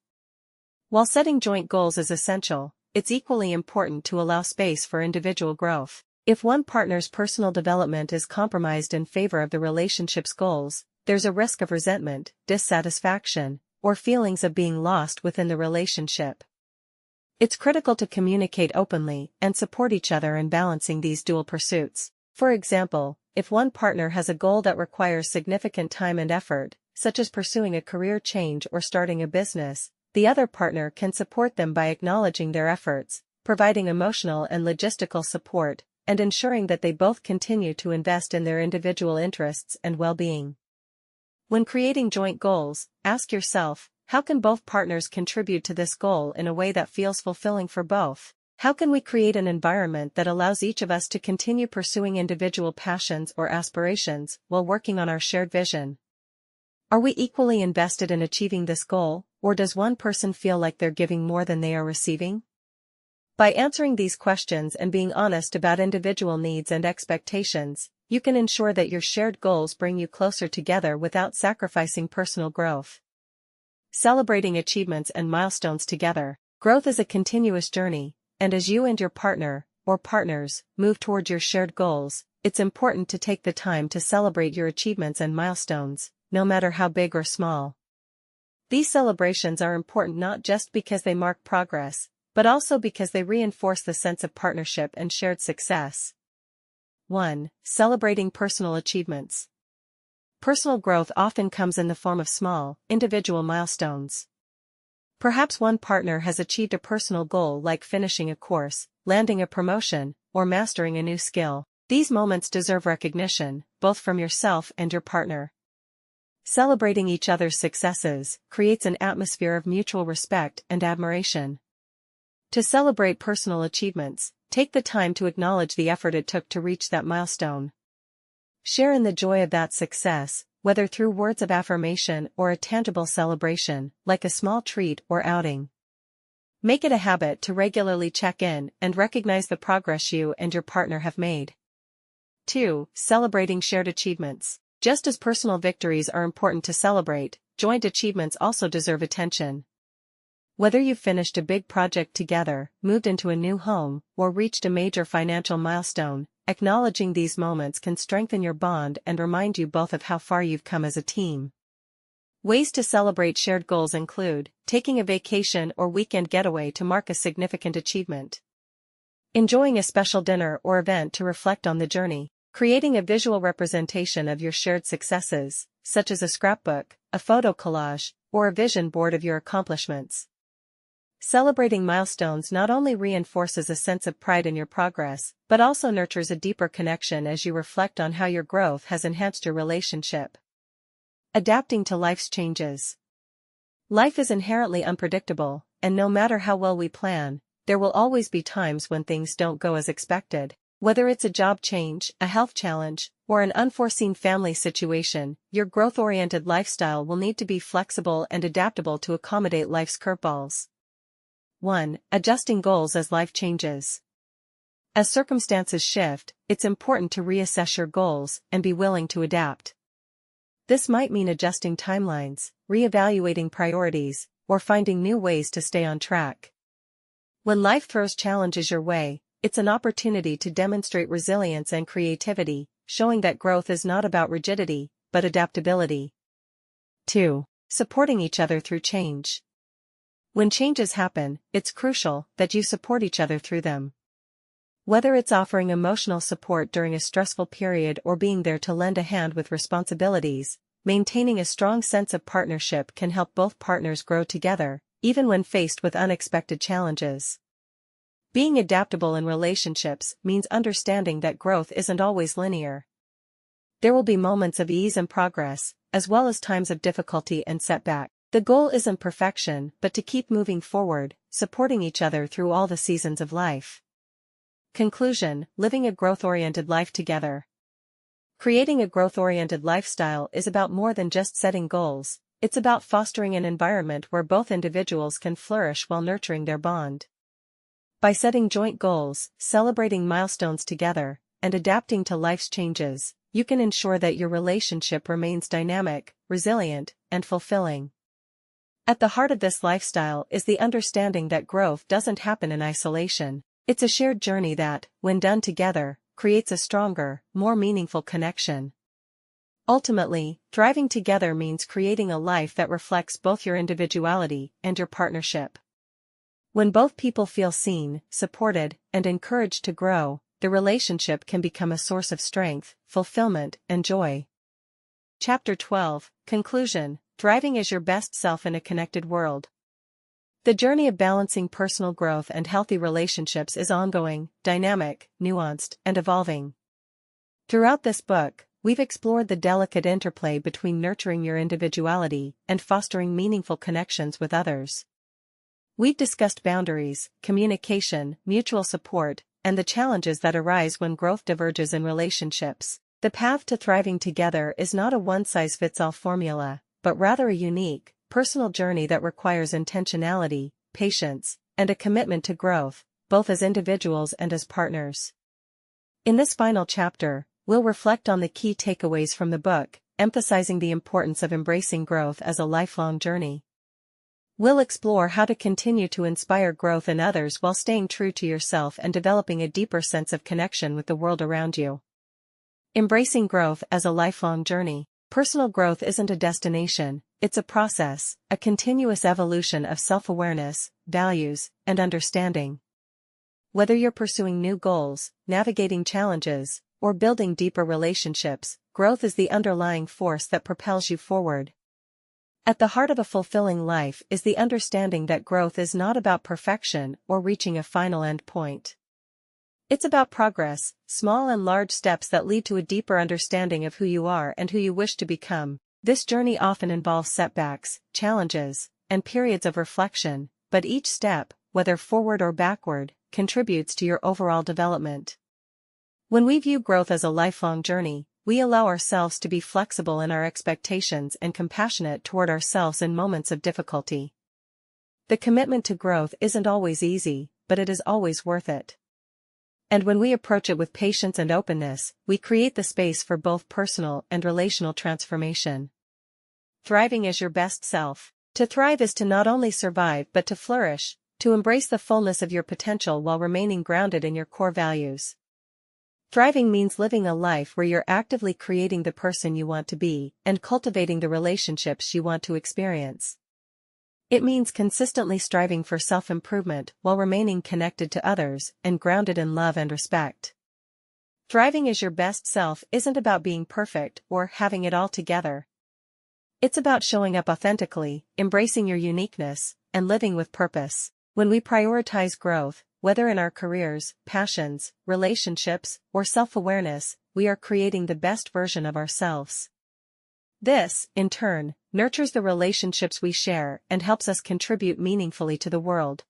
While setting joint goals is essential, it's equally important to allow space for individual growth. If one partner's personal development is compromised in favor of the relationship's goals, there's a risk of resentment, dissatisfaction, or feelings of being lost within the relationship. It's critical to communicate openly and support each other in balancing these dual pursuits. For example, if one partner has a goal that requires significant time and effort, such as pursuing a career change or starting a business, the other partner can support them by acknowledging their efforts, providing emotional and logistical support, and ensuring that they both continue to invest in their individual interests and well-being. When creating joint goals, ask yourself, how can both partners contribute to this goal in a way that feels fulfilling for both? How can we create an environment that allows each of us to continue pursuing individual passions or aspirations while working on our shared vision? Are we equally invested in achieving this goal, or does one person feel like they're giving more than they are receiving? By answering these questions and being honest about individual needs and expectations, you can ensure that your shared goals bring you closer together without sacrificing personal growth. Celebrating achievements and milestones together. Growth is a continuous journey, and as you and your partner, or partners, move toward your shared goals, it's important to take the time to celebrate your achievements and milestones, no matter how big or small. These celebrations are important not just because they mark progress, but also because they reinforce the sense of partnership and shared success. 1. Celebrating personal achievements. Personal growth often comes in the form of small, individual milestones. Perhaps one partner has achieved a personal goal like finishing a course, landing a promotion, or mastering a new skill. These moments deserve recognition, both from yourself and your partner. Celebrating each other's successes creates an atmosphere of mutual respect and admiration. To celebrate personal achievements, take the time to acknowledge the effort it took to reach that milestone. Share in the joy of that success, whether through words of affirmation or a tangible celebration, like a small treat or outing. Make it a habit to regularly check in and recognize the progress you and your partner have made. 2. Celebrating shared achievements. Just as personal victories are important to celebrate, joint achievements also deserve attention. Whether you've finished a big project together, moved into a new home, or reached a major financial milestone, acknowledging these moments can strengthen your bond and remind you both of how far you've come as a team. Ways to celebrate shared goals include taking a vacation or weekend getaway to mark a significant achievement, enjoying a special dinner or event to reflect on the journey, creating a visual representation of your shared successes, such as a scrapbook, a photo collage, or a vision board of your accomplishments. Celebrating milestones not only reinforces a sense of pride in your progress, but also nurtures a deeper connection as you reflect on how your growth has enhanced your relationship. Adapting to life's changes. Life is inherently unpredictable, and no matter how well we plan, there will always be times when things don't go as expected. Whether it's a job change, a health challenge, or an unforeseen family situation, your growth-oriented lifestyle will need to be flexible and adaptable to accommodate life's curveballs. 1. Adjusting goals as life changes. As circumstances shift, it's important to reassess your goals and be willing to adapt. This might mean adjusting timelines, reevaluating priorities, or finding new ways to stay on track. When life throws challenges your way, it's an opportunity to demonstrate resilience and creativity, showing that growth is not about rigidity, but adaptability. 2. Supporting each other through change. When changes happen, it's crucial that you support each other through them. Whether it's offering emotional support during a stressful period or being there to lend a hand with responsibilities, maintaining a strong sense of partnership can help both partners grow together, even when faced with unexpected challenges. Being adaptable in relationships means understanding that growth isn't always linear. There will be moments of ease and progress, as well as times of difficulty and setback. The goal isn't perfection, but to keep moving forward, supporting each other through all the seasons of life. Conclusion: living a growth-oriented life together. Creating a growth-oriented lifestyle is about more than just setting goals, it's about fostering an environment where both individuals can flourish while nurturing their bond. By setting joint goals, celebrating milestones together, and adapting to life's changes, you can ensure that your relationship remains dynamic, resilient, and fulfilling. At the heart of this lifestyle is the understanding that growth doesn't happen in isolation. It's a shared journey that, when done together, creates a stronger, more meaningful connection. Ultimately, thriving together means creating a life that reflects both your individuality and your partnership. When both people feel seen, supported, and encouraged to grow, the relationship can become a source of strength, fulfillment, and joy. Chapter 12, Conclusion: Thriving as your best self in a connected world. The journey of balancing personal growth and healthy relationships is ongoing, dynamic, nuanced, and evolving. Throughout this book, we've explored the delicate interplay between nurturing your individuality and fostering meaningful connections with others. We've discussed boundaries, communication, mutual support, and the challenges that arise when growth diverges in relationships. The path to thriving together is not a one-size-fits-all formula, but rather a unique, personal journey that requires intentionality, patience, and a commitment to growth, both as individuals and as partners. In this final chapter, we'll reflect on the key takeaways from the book, emphasizing the importance of embracing growth as a lifelong journey. We'll explore how to continue to inspire growth in others while staying true to yourself and developing a deeper sense of connection with the world around you. Embracing growth as a lifelong journey. Personal growth isn't a destination, it's a process, a continuous evolution of self-awareness, values, and understanding. Whether you're pursuing new goals, navigating challenges, or building deeper relationships, growth is the underlying force that propels you forward. At the heart of a fulfilling life is the understanding that growth is not about perfection or reaching a final end point. It's about progress, small and large steps that lead to a deeper understanding of who you are and who you wish to become. This journey often involves setbacks, challenges, and periods of reflection, but each step, whether forward or backward, contributes to your overall development. When we view growth as a lifelong journey, we allow ourselves to be flexible in our expectations and compassionate toward ourselves in moments of difficulty. The commitment to growth isn't always easy, but it is always worth it. And when we approach it with patience and openness, we create the space for both personal and relational transformation. Thriving as your best self. To thrive is to not only survive but to flourish, to embrace the fullness of your potential while remaining grounded in your core values. Thriving means living a life where you're actively creating the person you want to be and cultivating the relationships you want to experience. It means consistently striving for self-improvement while remaining connected to others and grounded in love and respect. Thriving as your best self isn't about being perfect or having it all together. It's about showing up authentically, embracing your uniqueness, and living with purpose. When we prioritize growth, whether in our careers, passions, relationships, or self-awareness, we are creating the best version of ourselves. This, in turn, nurtures the relationships we share and helps us contribute meaningfully to the world.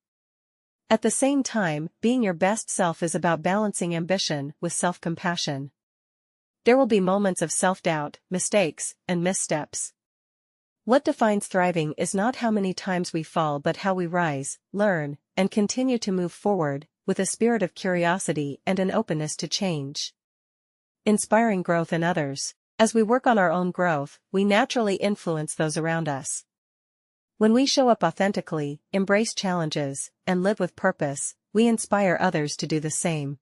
At the same time, being your best self is about balancing ambition with self-compassion. There will be moments of self-doubt, mistakes, and missteps. What defines thriving is not how many times we fall but how we rise, learn, and continue to move forward, with a spirit of curiosity and an openness to change. Inspiring growth in others. As we work on our own growth, we naturally influence those around us. When we show up authentically, embrace challenges, and live with purpose, we inspire others to do the same.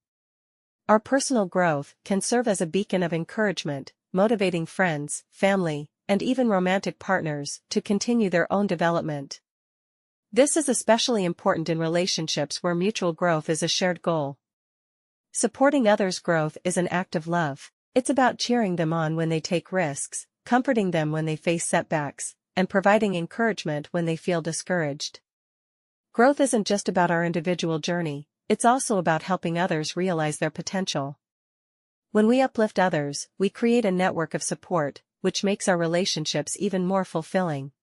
Our personal growth can serve as a beacon of encouragement, motivating friends, family, and even romantic partners to continue their own development. This is especially important in relationships where mutual growth is a shared goal. Supporting others' growth is an act of love. It's about cheering them on when they take risks, comforting them when they face setbacks, and providing encouragement when they feel discouraged. Growth isn't just about our individual journey, it's also about helping others realize their potential. When we uplift others, we create a network of support, which makes our relationships even more fulfilling.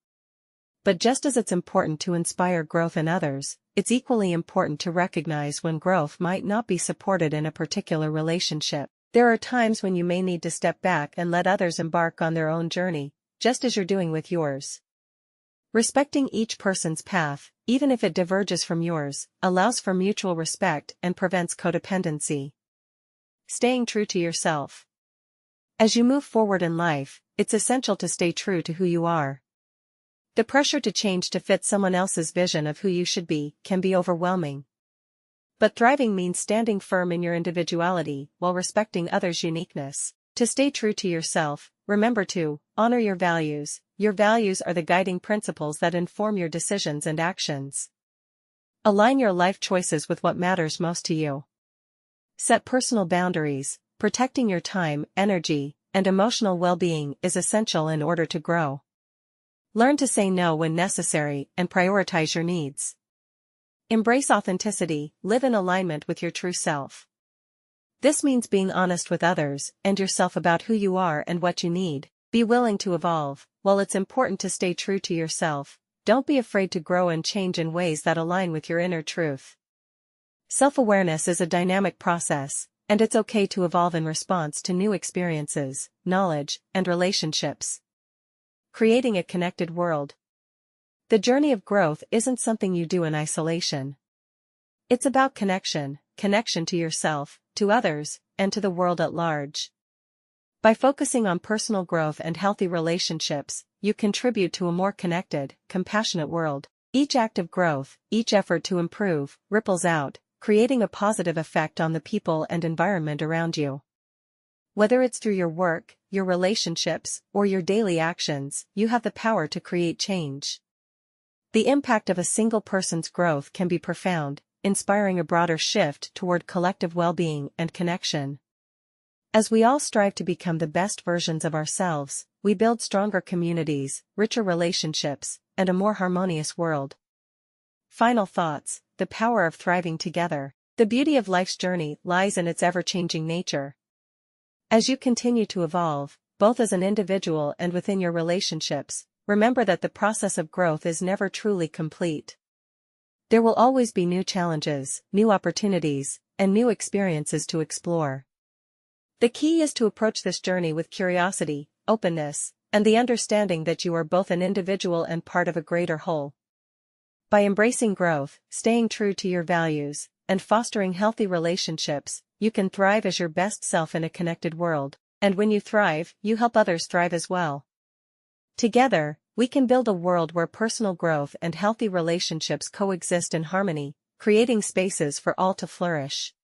But just as it's important to inspire growth in others, it's equally important to recognize when growth might not be supported in a particular relationship. There are times when you may need to step back and let others embark on their own journey, just as you're doing with yours. Respecting each person's path, even if it diverges from yours, allows for mutual respect and prevents codependency. Staying true to yourself. As you move forward in life, it's essential to stay true to who you are. The pressure to change to fit someone else's vision of who you should be can be overwhelming. But thriving means standing firm in your individuality while respecting others' uniqueness. To stay true to yourself, remember to honor your values. Your values are the guiding principles that inform your decisions and actions. Align your life choices with what matters most to you. Set personal boundaries. Protecting your time, energy, and emotional well-being is essential in order to grow. Learn to say no when necessary and prioritize your needs. Embrace authenticity. Live in alignment with your true self. This means being honest with others and yourself about who you are and what you need. Be willing to evolve. While it's important to stay true to yourself, don't be afraid to grow and change in ways that align with your inner truth. Self-awareness is a dynamic process, and it's okay to evolve in response to new experiences, knowledge, and relationships. Creating a connected world. The journey of growth isn't something you do in isolation. It's about connection to yourself, to others, and to the world at large. By focusing on personal growth and healthy relationships, you contribute to a more connected, compassionate world. Each act of growth, each effort to improve, ripples out, creating a positive effect on the people and environment around you. Whether it's through your work, your relationships, or your daily actions, you have the power to create change. The impact of a single person's growth can be profound, inspiring a broader shift toward collective well-being and connection. As we all strive to become the best versions of ourselves, we build stronger communities, richer relationships, and a more harmonious world. Final thoughts: the power of thriving together. The beauty of life's journey lies in its ever-changing nature. As you continue to evolve, both as an individual and within your relationships, remember that the process of growth is never truly complete. There will always be new challenges, new opportunities, and new experiences to explore. The key is to approach this journey with curiosity, openness, and the understanding that you are both an individual and part of a greater whole. By embracing growth, staying true to your values, and fostering healthy relationships, you can thrive as your best self in a connected world, and when you thrive, you help others thrive as well. Together, we can build a world where personal growth and healthy relationships coexist in harmony, creating spaces for all to flourish.